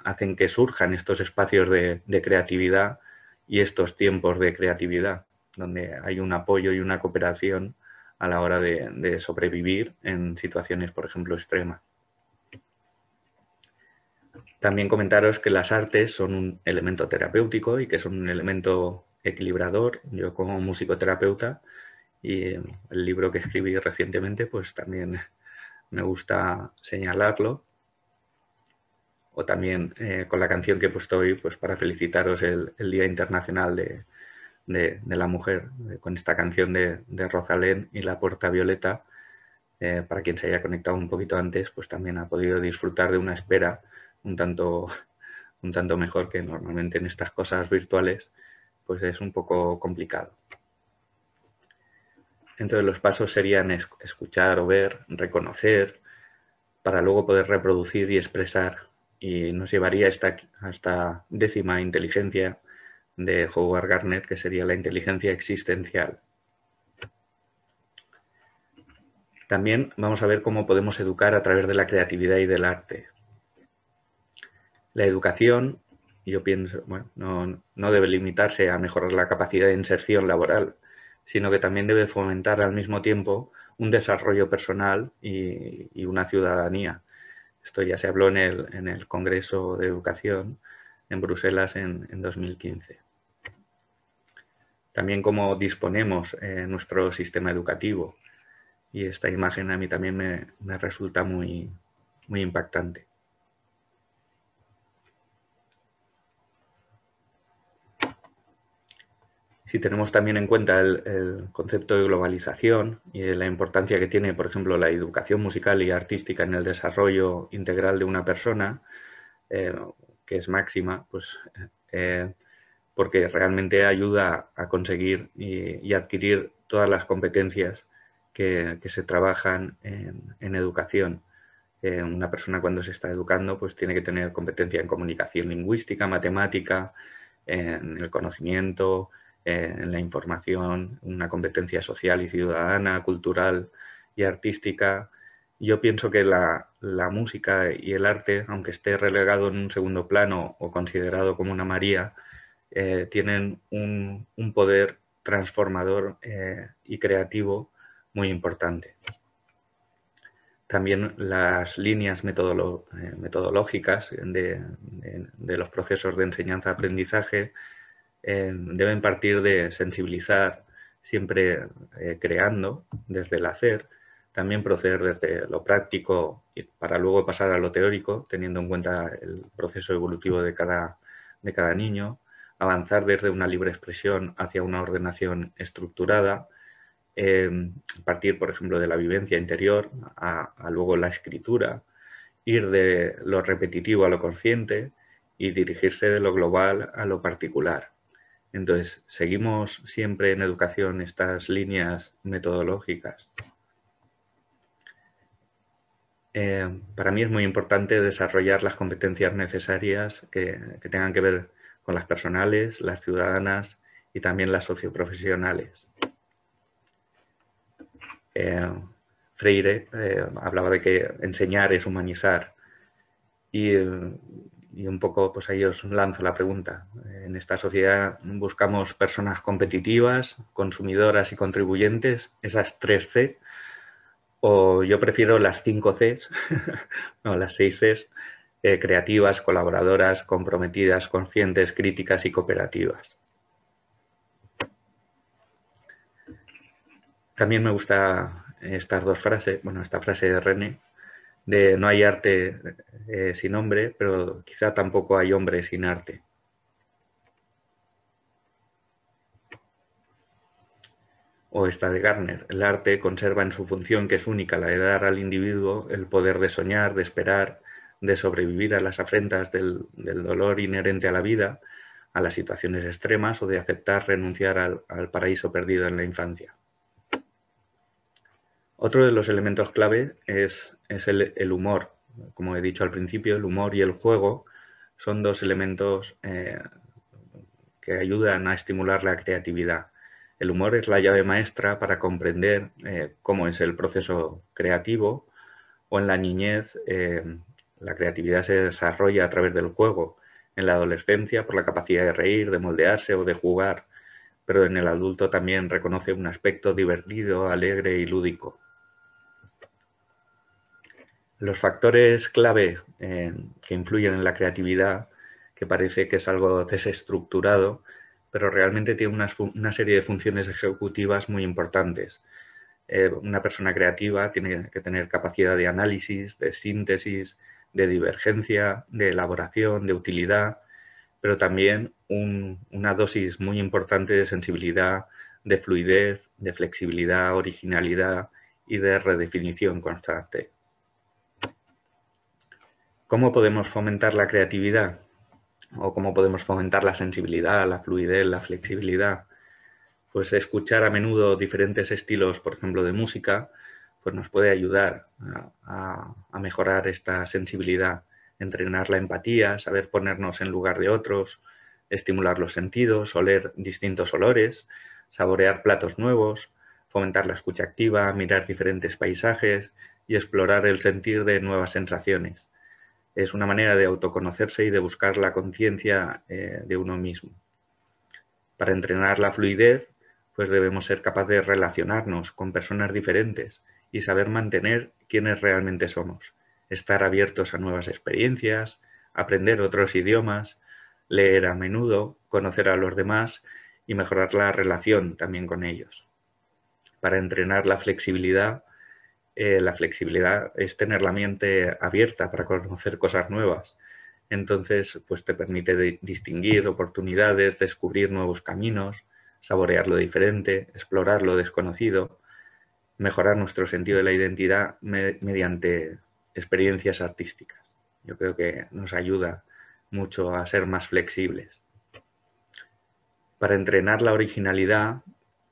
hacen que surjan estos espacios de creatividad y estos tiempos de creatividad, donde hay un apoyo y una cooperación a la hora de sobrevivir en situaciones, por ejemplo, extremas. También comentaros que las artes son un elemento terapéutico y que son un elemento equilibrador. Yo, como musicoterapeuta, y el libro que escribí recientemente, pues también me gusta señalarlo. O también con la canción que he puesto hoy, pues para felicitaros el Día Internacional de la Mujer, con esta canción de Rosalén y La Puerta Violeta. Para quien se haya conectado un poquito antes, pues también ha podido disfrutar de una espera un tanto mejor, que normalmente en estas cosas virtuales pues es un poco complicado. Entonces los pasos serían escuchar o ver, reconocer, para luego poder reproducir y expresar, y nos llevaría hasta 10ª inteligencia de Howard Gardner, que sería la inteligencia existencial. También vamos a ver cómo podemos educar a través de la creatividad y del arte. La educación, yo pienso, bueno, no debe limitarse a mejorar la capacidad de inserción laboral, sino que también debe fomentar al mismo tiempo un desarrollo personal y una ciudadanía. Esto ya se habló en el Congreso de Educación en Bruselas en 2015. También cómo disponemos nuestro sistema educativo. Y esta imagen a mí también me resulta muy impactante. Si tenemos también en cuenta el concepto de globalización y de la importancia que tiene, por ejemplo, la educación musical y artística en el desarrollo integral de una persona, que es máxima, pues porque realmente ayuda a conseguir y adquirir todas las competencias que se trabajan en educación. Una persona cuando se está educando pues tiene que tener competencia en comunicación lingüística, matemática, en el conocimiento, en la información, una competencia social y ciudadana, cultural y artística. Yo pienso que la música y el arte, aunque esté relegado en un segundo plano o considerado como una María, tienen un poder transformador y creativo muy importante. También las líneas metodológicas de los procesos de enseñanza-aprendizaje deben partir de sensibilizar, siempre creando desde el hacer, también proceder desde lo práctico para luego pasar a lo teórico, teniendo en cuenta el proceso evolutivo de cada niño, avanzar desde una libre expresión hacia una ordenación estructurada, partir, por ejemplo, de la vivencia interior a luego la escritura, ir de lo repetitivo a lo consciente y dirigirse de lo global a lo particular. Entonces, seguimos siempre en educación estas líneas metodológicas. Para mí es muy importante desarrollar las competencias necesarias que tengan que ver con las personales, las ciudadanas y también las socioprofesionales. Freire hablaba de que enseñar es humanizar y un poco pues ahí os lanzo la pregunta. En esta sociedad buscamos personas competitivas, consumidoras y contribuyentes, esas 3 C, o yo prefiero las 5 Cs, no, las 6 Cs, creativas, colaboradoras, comprometidas, conscientes, críticas y cooperativas. También me gusta estas 2 frases, bueno, esta frase de René, de no hay arte sin hombre, pero quizá tampoco hay hombre sin arte. O esta de Gardner, el arte conserva en su función, que es única, la de dar al individuo el poder de soñar, de esperar, de sobrevivir a las afrentas del dolor inherente a la vida, a las situaciones extremas o de aceptar renunciar al paraíso perdido en la infancia. Otro de los elementos clave es el humor. Como he dicho al principio, el humor y el juego son 2 elementos que ayudan a estimular la creatividad. El humor es la llave maestra para comprender cómo es el proceso creativo, o en la niñez la creatividad se desarrolla a través del juego, en la adolescencia por la capacidad de reír, de moldearse o de jugar, pero en el adulto también reconoce un aspecto divertido, alegre y lúdico. Los factores clave que influyen en la creatividad, que parece que es algo desestructurado, pero realmente tiene una serie de funciones ejecutivas muy importantes. Una persona creativa tiene que tener capacidad de análisis, de síntesis, de divergencia, de elaboración, de utilidad, pero también una dosis muy importante de sensibilidad, de fluidez, de flexibilidad, originalidad y de redefinición constante. ¿Cómo podemos fomentar la creatividad? ¿O cómo podemos fomentar la sensibilidad, la fluidez, la flexibilidad? Pues escuchar a menudo diferentes estilos, por ejemplo, de música, pues nos puede ayudar a mejorar esta sensibilidad, entrenar la empatía, saber ponernos en lugar de otros, estimular los sentidos, oler distintos olores, saborear platos nuevos, fomentar la escucha activa, mirar diferentes paisajes y explorar el sentir de nuevas sensaciones. Es una manera de autoconocerse y de buscar la conciencia de uno mismo. Para entrenar la fluidez, pues debemos ser capaces de relacionarnos con personas diferentes y saber mantener quiénes realmente somos, estar abiertos a nuevas experiencias, aprender otros idiomas, leer a menudo, conocer a los demás y mejorar la relación también con ellos. Para entrenar la flexibilidad es tener la mente abierta para conocer cosas nuevas. Entonces, pues te permite distinguir oportunidades, descubrir nuevos caminos, saborear lo diferente, explorar lo desconocido, mejorar nuestro sentido de la identidad mediante experiencias artísticas. Yo creo que nos ayuda mucho a ser más flexibles. Para entrenar la originalidad,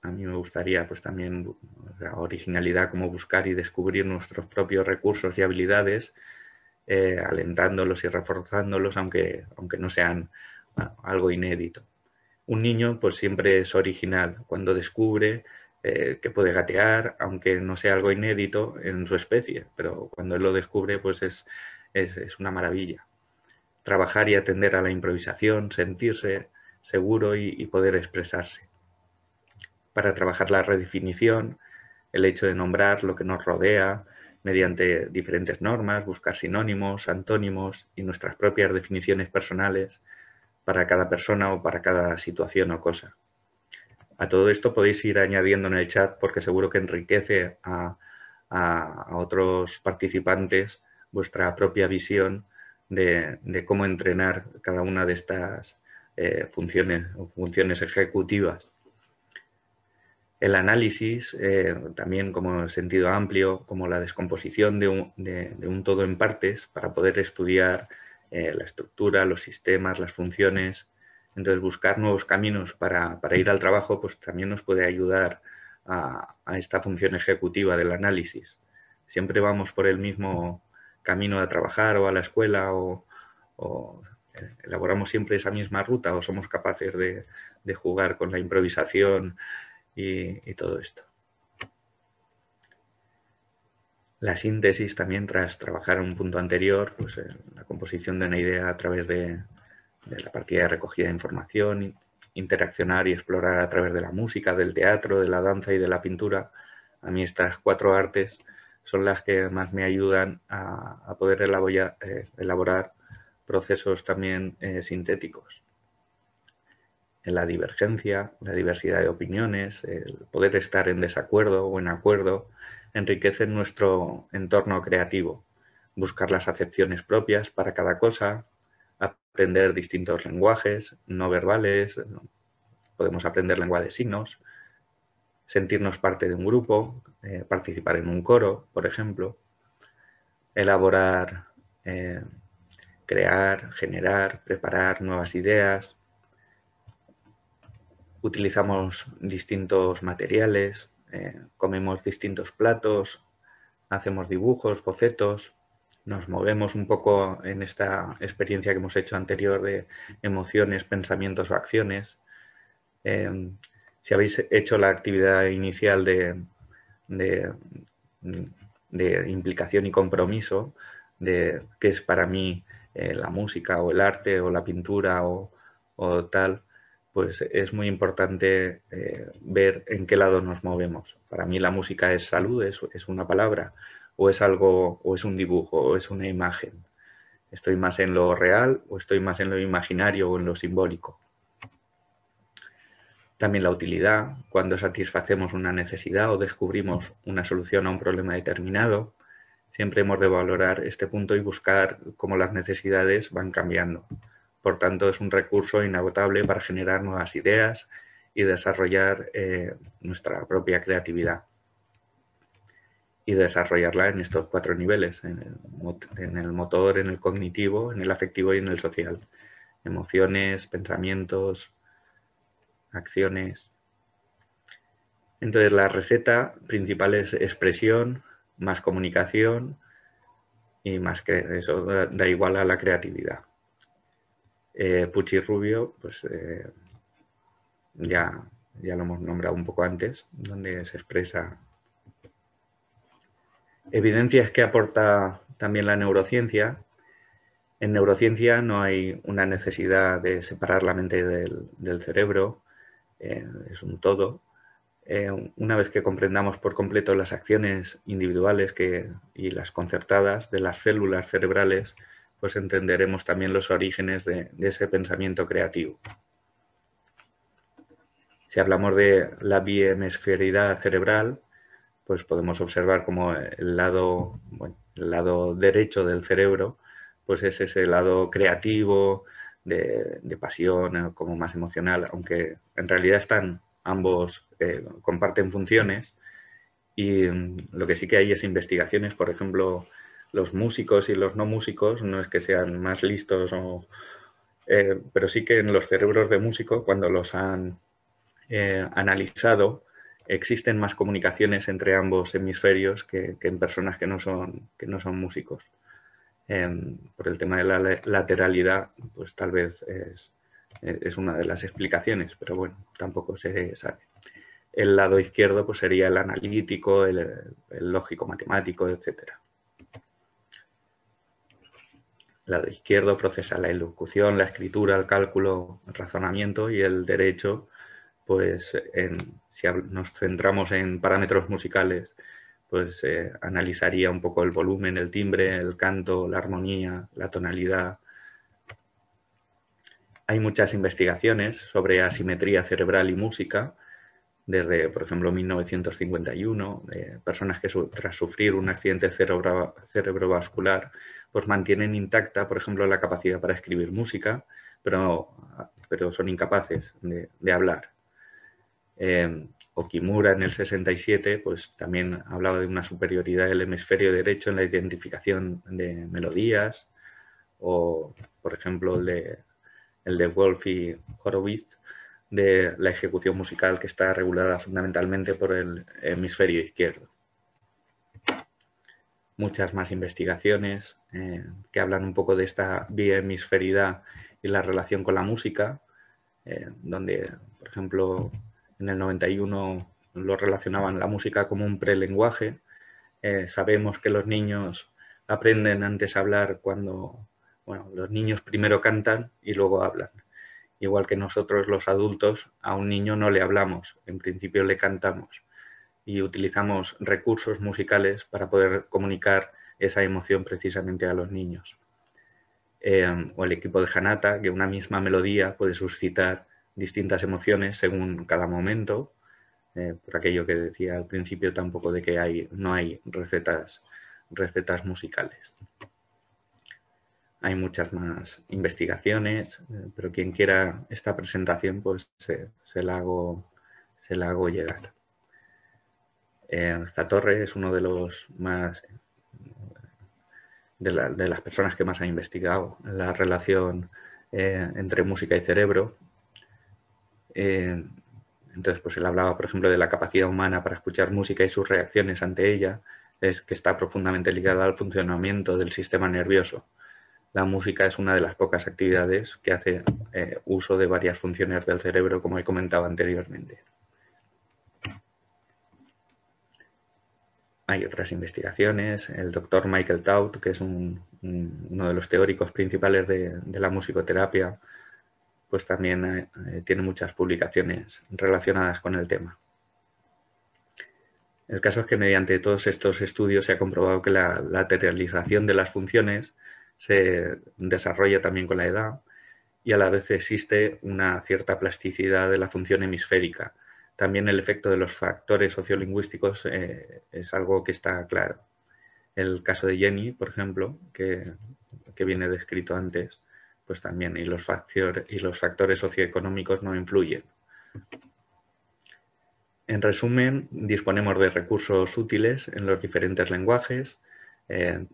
a mí me gustaría pues también la originalidad como buscar y descubrir nuestros propios recursos y habilidades, alentándolos y reforzándolos, aunque no sean algo inédito. Un niño pues siempre es original cuando descubre que puede gatear, aunque no sea algo inédito en su especie, pero cuando él lo descubre pues es una maravilla. Trabajar y atender a la improvisación, sentirse seguro y poder expresarse. Para trabajar la redefinición, el hecho de nombrar lo que nos rodea mediante diferentes normas, buscar sinónimos, antónimos y nuestras propias definiciones personales para cada persona o para cada situación o cosa. A todo esto podéis ir añadiendo en el chat porque seguro que enriquece a otros participantes vuestra propia visión de cómo entrenar cada una de estas funciones ejecutivas. El análisis, también como sentido amplio, como la descomposición de un todo en partes para poder estudiar la estructura, los sistemas, las funciones. Entonces, buscar nuevos caminos para ir al trabajo pues también nos puede ayudar a esta función ejecutiva del análisis. Siempre vamos por el mismo camino a trabajar o a la escuela o elaboramos siempre esa misma ruta o somos capaces de jugar con la improvisación y todo esto. La síntesis también, tras trabajar en un punto anterior, pues la composición de una idea a través de la partida de recogida de información, interaccionar y explorar a través de la música, del teatro, de la danza y de la pintura. A mí estas 4 artes son las que más me ayudan a poder elaborar procesos también sintéticos. En la divergencia, la diversidad de opiniones, el poder estar en desacuerdo o en acuerdo, enriquecen nuestro entorno creativo. Buscar las acepciones propias para cada cosa, aprender distintos lenguajes no verbales, podemos aprender lenguaje de signos, sentirnos parte de un grupo, participar en un coro, por ejemplo, elaborar, crear, generar, preparar nuevas ideas. Utilizamos distintos materiales, comemos distintos platos, hacemos dibujos, bocetos, nos movemos un poco en esta experiencia que hemos hecho anterior de emociones, pensamientos o acciones. Si habéis hecho la actividad inicial de implicación y compromiso, de qué es para mí la música o el arte o la pintura o tal, pues es muy importante ver en qué lado nos movemos. Para mí la música es salud, es una palabra, o es algo, o es un dibujo, o es una imagen. ¿Estoy más en lo real o estoy más en lo imaginario o en lo simbólico? También la utilidad, cuando satisfacemos una necesidad o descubrimos una solución a un problema determinado, siempre hemos de valorar este punto y buscar cómo las necesidades van cambiando. Por tanto, es un recurso inagotable para generar nuevas ideas y desarrollar nuestra propia creatividad. Y desarrollarla en estos 4 niveles, en el motor, en el cognitivo, en el afectivo y en el social. Emociones, pensamientos, acciones. Entonces, la receta principal es expresión, más comunicación y más que eso da igual a la creatividad. Pucci Rubio, pues ya lo hemos nombrado un poco antes, donde se expresa evidencias que aporta también la neurociencia. En neurociencia no hay una necesidad de separar la mente del cerebro, es un todo. Una vez que comprendamos por completo las acciones individuales y las concertadas de las células cerebrales, pues entenderemos también los orígenes de ese pensamiento creativo. Si hablamos de la biehemisferidad cerebral, pues podemos observar como el lado derecho del cerebro, pues es ese lado creativo, de pasión, como más emocional, aunque en realidad ambos comparten funciones, y lo que sí que hay es investigaciones, por ejemplo, los músicos y los no músicos, no es que sean más listos, pero sí que en los cerebros de músicos, cuando los han analizado, existen más comunicaciones entre ambos hemisferios que en personas que no son músicos. Por el tema de la lateralidad, pues tal vez es una de las explicaciones, pero bueno, tampoco se sabe. El lado izquierdo pues sería el analítico, el lógico matemático, etc. El lado izquierdo procesa la elocución, la escritura, el cálculo, el razonamiento, y el derecho, pues si nos centramos en parámetros musicales, pues analizaría un poco el volumen, el timbre, el canto, la armonía, la tonalidad. Hay muchas investigaciones sobre asimetría cerebral y música, desde, por ejemplo, 1951, personas que tras sufrir un accidente cerebrovascular, pues mantienen intacta, por ejemplo, la capacidad para escribir música, pero son incapaces de hablar. Okimura en el 67 pues también hablaba de una superioridad del hemisferio derecho en la identificación de melodías, o por ejemplo el de Wolf y Horowitz de la ejecución musical, que está regulada fundamentalmente por el hemisferio izquierdo. Muchas más investigaciones que hablan un poco de esta biehemisferidad y la relación con la música, donde, por ejemplo, en el 91 lo relacionaban la música como un prelenguaje. Sabemos que los niños aprenden antes a hablar cuando, los niños primero cantan y luego hablan. Igual que nosotros los adultos, a un niño no le hablamos, en principio le cantamos y utilizamos recursos musicales para poder comunicar esa emoción precisamente a los niños. O el equipo de Hanata, que una misma melodía puede suscitar distintas emociones según cada momento, por aquello que decía al principio tampoco de que no hay recetas musicales. Hay muchas más investigaciones, pero quien quiera esta presentación pues se la hago llegar. Zatorre es uno de los más de las personas que más ha investigado la relación entre música y cerebro. Entonces, pues él hablaba, por ejemplo, de la capacidad humana para escuchar música y sus reacciones ante ella, es que está profundamente ligada al funcionamiento del sistema nervioso. La música es una de las pocas actividades que hace uso de varias funciones del cerebro, como he comentado anteriormente. Hay otras investigaciones. El doctor Michael Taut, que es uno de los teóricos principales de la musicoterapia, pues también tiene muchas publicaciones relacionadas con el tema. El caso es que mediante todos estos estudios se ha comprobado que la lateralización de las funciones se desarrolla también con la edad, y a la vez existe una cierta plasticidad de la función hemisférica. También el efecto de los factores sociolingüísticos es algo que está claro. El caso de Jenny, por ejemplo, que viene descrito antes, pues también, y los factores socioeconómicos no influyen. En resumen, disponemos de recursos útiles en los diferentes lenguajes,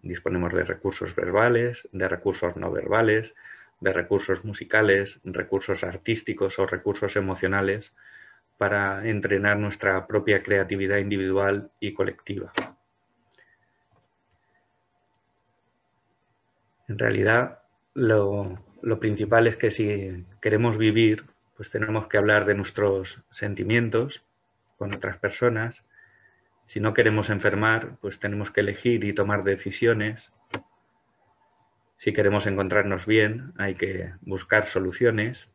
disponemos de recursos verbales, de recursos no verbales, de recursos musicales, recursos artísticos o recursos emocionales para entrenar nuestra propia creatividad individual y colectiva. En realidad, lo principal es que si queremos vivir, pues tenemos que hablar de nuestros sentimientos con otras personas. Si no queremos enfermar, pues tenemos que elegir y tomar decisiones. Si queremos encontrarnos bien, hay que buscar soluciones.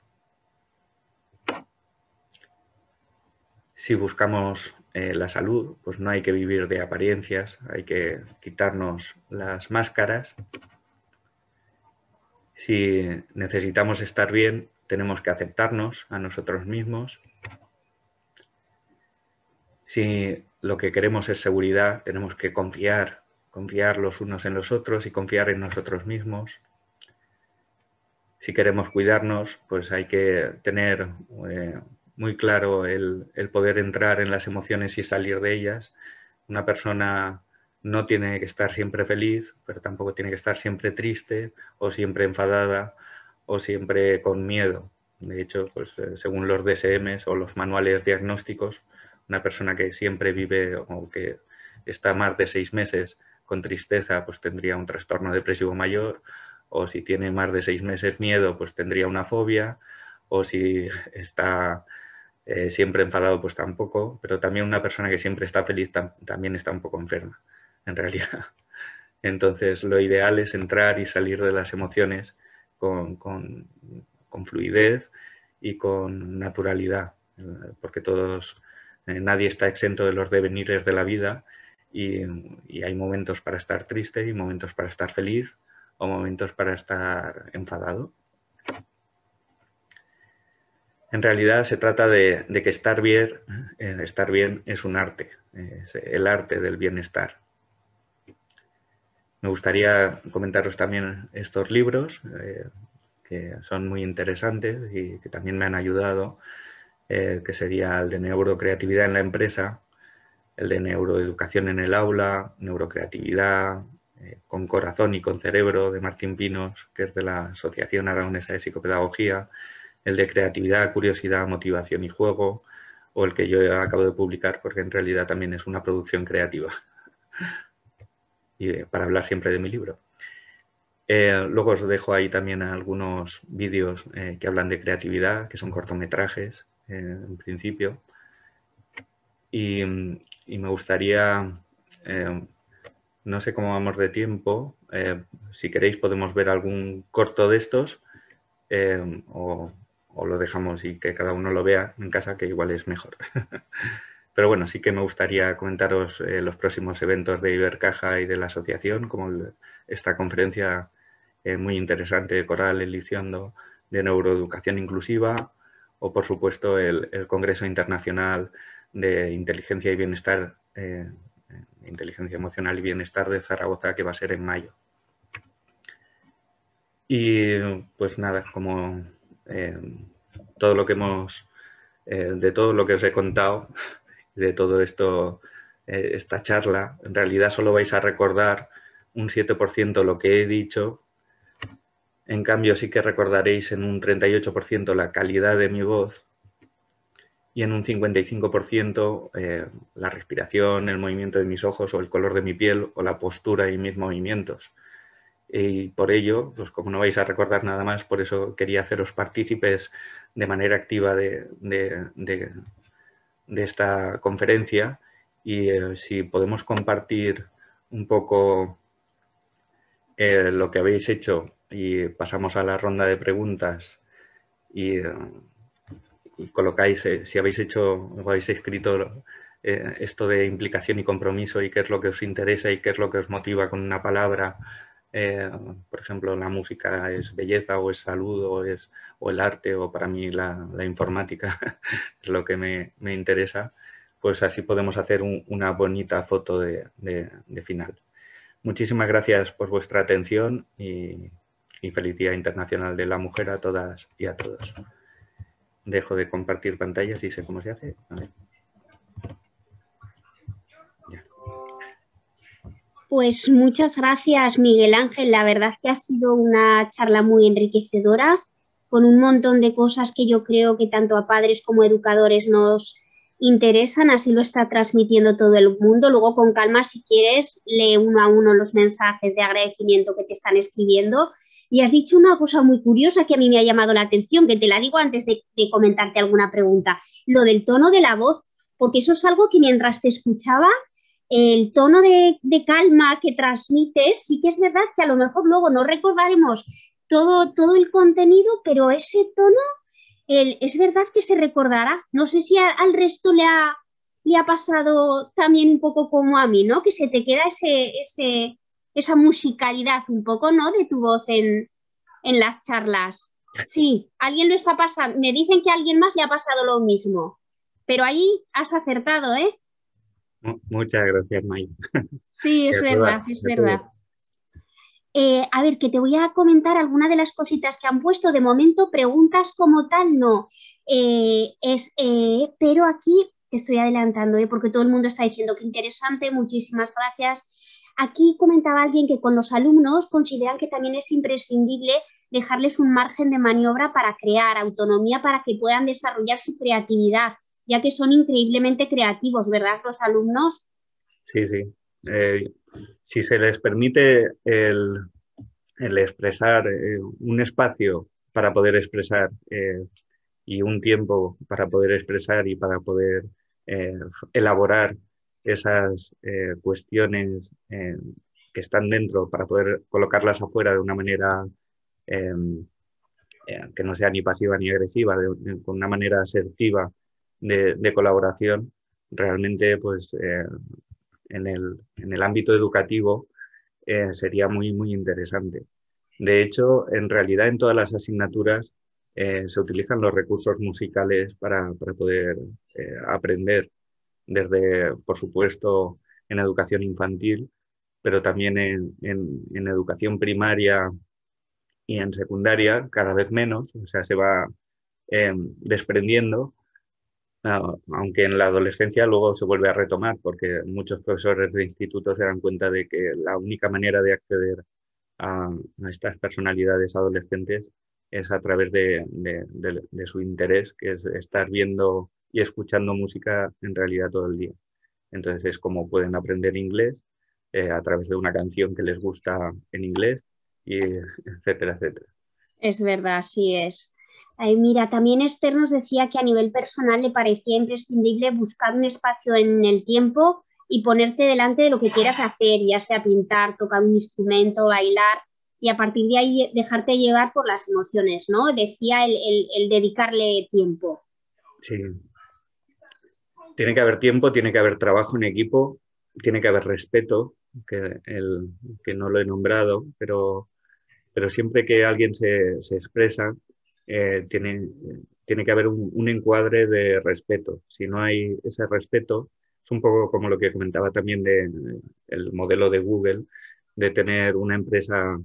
Si buscamos la salud, pues no hay que vivir de apariencias, hay que quitarnos las máscaras. Si necesitamos estar bien, tenemos que aceptarnos a nosotros mismos. Si lo que queremos es seguridad, tenemos que confiar los unos en los otros y confiar en nosotros mismos. Si queremos cuidarnos, pues hay que tener muy claro el poder entrar en las emociones y salir de ellas. Una persona no tiene que estar siempre feliz, pero tampoco tiene que estar siempre triste o siempre enfadada o siempre con miedo. De hecho, pues, según los DSMs o los manuales diagnósticos, una persona que siempre vive o que está más de 6 meses con tristeza, pues tendría un trastorno depresivo mayor, o si tiene más de 6 meses miedo, pues tendría una fobia, o si está siempre enfadado, pues tampoco, pero también una persona que siempre está feliz también está un poco enferma, en realidad. Entonces, lo ideal es entrar y salir de las emociones con fluidez y con naturalidad, porque nadie está exento de los devenires de la vida y hay momentos para estar triste y momentos para estar feliz o momentos para estar enfadado. En realidad se trata de que estar bien es un arte, es el arte del bienestar. Me gustaría comentaros también estos libros que son muy interesantes y que también me han ayudado, que sería el de Neurocreatividad en la empresa, el de Neuroeducación en el aula, Neurocreatividad, con corazón y con cerebro, de Martín Pinos, que es de la Asociación Aragonesa de Psicopedagogía, el de Creatividad, Curiosidad, Motivación y Juego, o el que yo acabo de publicar, porque en realidad también es una producción creativa, y para hablar siempre de mi libro. Luego os dejo ahí también algunos vídeos que hablan de creatividad, que son cortometrajes, en principio. Y me gustaría, no sé cómo vamos de tiempo, si queréis podemos ver algún corto de estos o lo dejamos y que cada uno lo vea en casa, que igual es mejor. Pero bueno, sí que me gustaría comentaros los próximos eventos de Ibercaja y de la asociación, como esta conferencia muy interesante de Coral Elizondo de Neuroeducación Inclusiva, o por supuesto el Congreso Internacional de Inteligencia y Bienestar, Inteligencia Emocional y Bienestar de Zaragoza, que va a ser en mayo. Y pues nada, como todo lo que de todo lo que os he contado, de todo esto, esta charla, en realidad solo vais a recordar un 7% lo que he dicho. En cambio sí que recordaréis en un 38% la calidad de mi voz y en un 55% la respiración, el movimiento de mis ojos o el color de mi piel o la postura y mis movimientos. Y por ello, pues como no vais a recordar nada más, por eso quería haceros partícipes de manera activa de esta conferencia, y si podemos compartir un poco lo que habéis hecho y pasamos a la ronda de preguntas y colocáis, si habéis hecho o habéis escrito esto de implicación y compromiso y qué es lo que os interesa y qué es lo que os motiva con una palabra. Por ejemplo, la música es belleza o es salud o el arte, o para mí la informática es lo que me interesa, pues así podemos hacer una bonita foto de final. Muchísimas gracias por vuestra atención y feliz Día Internacional de la Mujer a todas y a todos. Dejo de compartir pantallas y sé cómo se hace. A ver. Pues muchas gracias, Miguel Ángel. La verdad que ha sido una charla muy enriquecedora, con un montón de cosas que yo creo que tanto a padres como a educadores nos interesan. Así lo está transmitiendo todo el mundo. Luego, con calma, si quieres, lee uno a uno los mensajes de agradecimiento que te están escribiendo. Y has dicho una cosa muy curiosa que a mí me ha llamado la atención, que te la digo antes de comentarte alguna pregunta. Lo del tono de la voz, porque eso es algo que mientras te escuchaba, el tono de calma que transmites, sí que es verdad que a lo mejor luego no recordaremos todo el contenido, pero ese tono Es verdad que se recordará, no sé si al resto le ha pasado también un poco como a mí, ¿no? Que se te queda esa musicalidad un poco, ¿no? De tu voz en las charlas. Sí, alguien lo está pasando, me dicen que a alguien más le ha pasado lo mismo, pero ahí has acertado, ¿eh? Muchas gracias, May. Sí, es verdad, es verdad. A ver, que te voy a comentar alguna de las cositas que han puesto. De momento, preguntas como tal, no. Pero aquí te estoy adelantando, porque todo el mundo está diciendo que interesante, muchísimas gracias. Aquí comentaba alguien que con los alumnos consideran que también es imprescindible dejarles un margen de maniobra para crear autonomía, para que puedan desarrollar su creatividad, ya que son increíblemente creativos, ¿verdad, los alumnos? Sí, sí. Si se les permite el expresar un espacio para poder expresar y un tiempo para poder expresar y para poder elaborar esas cuestiones que están dentro para poder colocarlas afuera de una manera eh, que no sea ni pasiva ni agresiva, con una manera asertiva de colaboración, realmente pues en el ámbito educativo sería muy, muy interesante. De hecho, en realidad en todas las asignaturas se utilizan los recursos musicales para poder aprender desde, por supuesto, en educación infantil, pero también en educación primaria y en secundaria cada vez menos, o sea, se va desprendiendo, aunque en la adolescencia luego se vuelve a retomar, porque muchos profesores de instituto se dan cuenta de que la única manera de acceder a estas personalidades adolescentes es a través de su interés, que es estar viendo y escuchando música en realidad todo el día. Entonces es como pueden aprender inglés a través de una canción que les gusta en inglés, y etcétera, etcétera. Es verdad, así es. Ay, mira, también Esther nos decía que a nivel personal le parecía imprescindible buscar un espacio en el tiempo y ponerte delante de lo que quieras hacer, ya sea pintar, tocar un instrumento, bailar, y a partir de ahí dejarte llevar por las emociones, ¿no? Decía el dedicarle tiempo. Sí. Tiene que haber tiempo, tiene que haber trabajo en equipo, tiene que haber respeto, que no lo he nombrado, pero siempre que alguien se expresa, tiene que haber un encuadre de respeto. Si no hay ese respeto, es un poco como lo que comentaba también del modelo de Google, de tener una empresa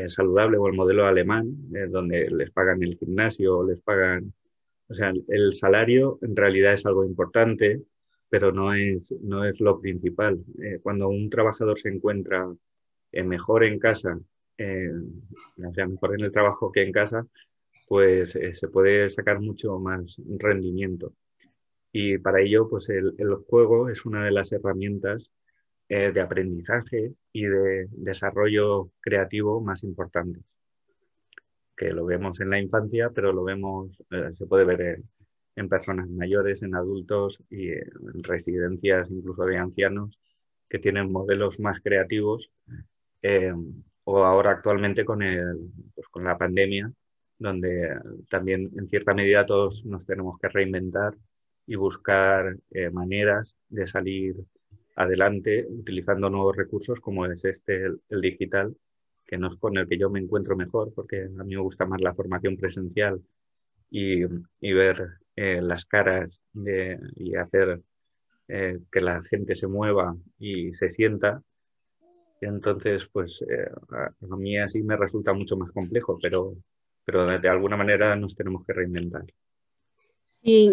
saludable, o el modelo alemán, donde les pagan el gimnasio, les pagan... O sea, el salario en realidad es algo importante, pero no es lo principal. Cuando un trabajador se encuentra mejor en casa, o sea, mejor en el trabajo que en casa, pues se puede sacar mucho más rendimiento. Y para ello, pues el juego es una de las herramientas de aprendizaje y de desarrollo creativo más importantes, que lo vemos en la infancia, pero lo vemos, se puede ver en personas mayores, en adultos y en residencias incluso de ancianos que tienen modelos más creativos, eh, o ahora actualmente pues con la pandemia, donde también en cierta medida todos nos tenemos que reinventar y buscar maneras de salir adelante utilizando nuevos recursos como es el digital, que no es con el que yo me encuentro mejor, porque a mí me gusta más la formación presencial y ver las caras y hacer que la gente se mueva y se sienta. Entonces, pues a mí así me resulta mucho más complejo, pero de alguna manera nos tenemos que reinventar. Sí.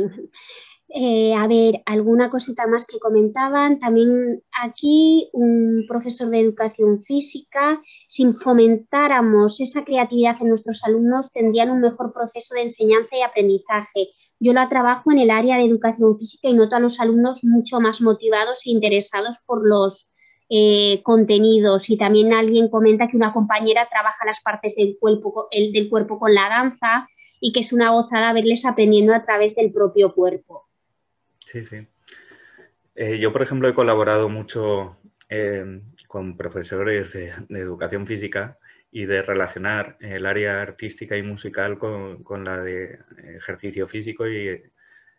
A ver, alguna cosita más que comentaban. También aquí un profesor de educación física, si fomentáramos esa creatividad en nuestros alumnos, tendrían un mejor proceso de enseñanza y aprendizaje. Yo la trabajo en el área de educación física y noto a los alumnos mucho más motivados e interesados por los contenidos. Y también alguien comenta que una compañera trabaja las partes del cuerpo con la danza y que es una gozada verles aprendiendo a través del propio cuerpo. Sí, sí. Yo, por ejemplo, he colaborado mucho con profesores de educación física y de relacionar el área artística y musical con la de ejercicio físico y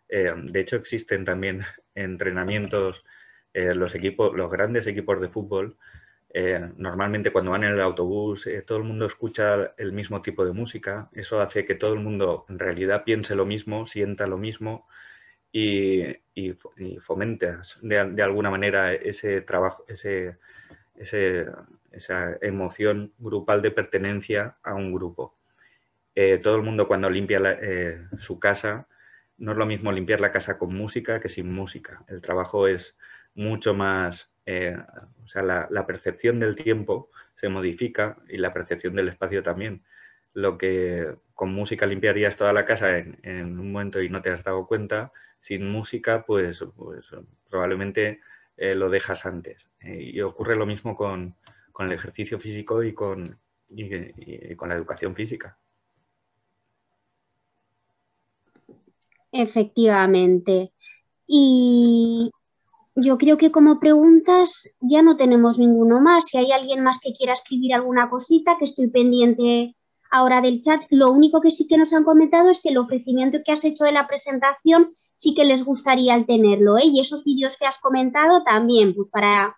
de hecho existen también entrenamientos, los grandes equipos de fútbol. Normalmente cuando van en el autobús todo el mundo escucha el mismo tipo de música, eso hace que todo el mundo en realidad piense lo mismo, sienta lo mismo y fomenta de alguna manera ese trabajo, esa emoción grupal de pertenencia a un grupo. Todo el mundo cuando limpia su casa, no es lo mismo limpiar la casa con música que sin música. El trabajo es mucho más, o sea, la percepción del tiempo se modifica y la percepción del espacio también. Lo que con música limpiarías toda la casa en un momento y no te has dado cuenta, sin música pues probablemente lo dejas antes. Y ocurre lo mismo con el ejercicio físico y con la educación física. Efectivamente. Y yo creo que como preguntas ya no tenemos ninguno más. Si hay alguien más que quiera escribir alguna cosita, que estoy pendiente ahora del chat. Lo único que sí que nos han comentado es que el ofrecimiento que has hecho de la presentación sí que les gustaría el tenerlo, ¿eh? Y esos vídeos que has comentado también, pues para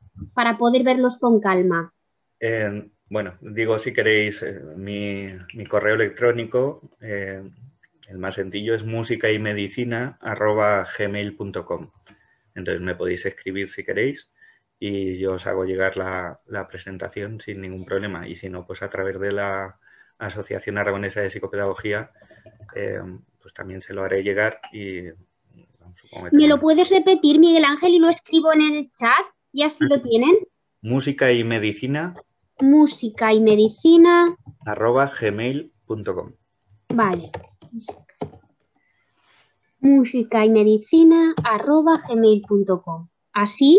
poder verlos con calma. Bueno, digo, si queréis, mi correo electrónico, el más sencillo es musicaymedicina@gmail.com. Entonces me podéis escribir si queréis y yo os hago llegar la presentación sin ningún problema. Y si no, pues a través de la Asociación Aragonesa de Psicopedagogía, pues también se lo haré llegar. Y ¿Me lo puedes repetir, Miguel Ángel, y lo escribo en el chat? ¿Y así lo tienen? musicaymedicina@gmail.com. Vale. musicaymedicina@gmail.com. Así,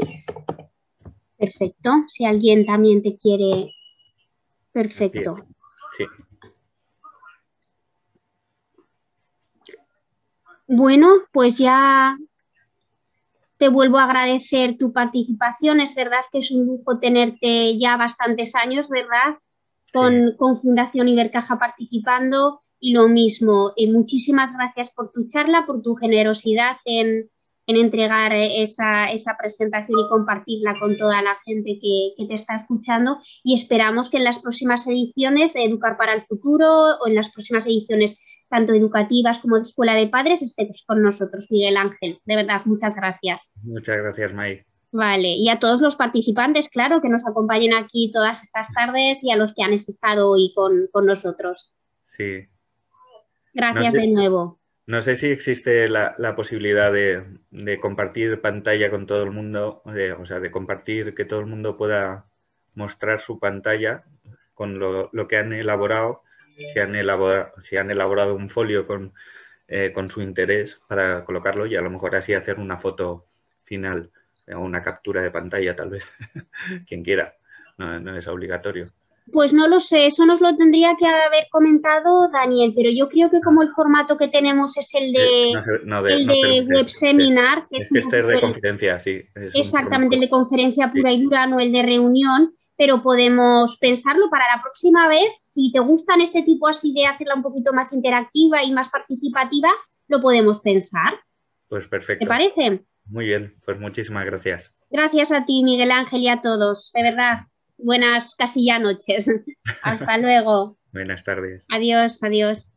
perfecto. Si alguien también te quiere, perfecto. Sí. Bueno, pues ya te vuelvo a agradecer tu participación. Es verdad que es un lujo tenerte ya bastantes años, ¿verdad? Con Fundación Ibercaja participando. Y lo mismo, muchísimas gracias por tu charla, por tu generosidad en entregar esa presentación y compartirla con toda la gente que te está escuchando, y esperamos que en las próximas ediciones de Educar para el Futuro o en las próximas ediciones tanto educativas como de Escuela de Padres estés con nosotros, Miguel Ángel. De verdad, muchas gracias. Muchas gracias, May. Vale, y a todos los participantes, claro, que nos acompañen aquí todas estas tardes y a los que han estado hoy con nosotros. Sí. Gracias de nuevo. No sé si existe la posibilidad de compartir pantalla con todo el mundo, o sea, de compartir que todo el mundo pueda mostrar su pantalla con lo que han elaborado, si han elaborado un folio con su interés para colocarlo y a lo mejor así hacer una foto final o una captura de pantalla tal vez, quien quiera, no es obligatorio. Pues no lo sé, eso nos lo tendría que haber comentado Daniel, pero yo creo que como el formato que tenemos es el de web seminar, que es este de conferencia, sí. Exactamente, el de conferencia pura y dura, no el de reunión, pero podemos pensarlo para la próxima vez. Si te gustan este tipo así de hacerla un poquito más interactiva y más participativa, lo podemos pensar. Pues perfecto. ¿Te parece? Muy bien, pues muchísimas gracias. Gracias a ti, Miguel Ángel, y a todos, de verdad. Buenas casi ya noches. Hasta luego. Buenas tardes. Adiós, adiós.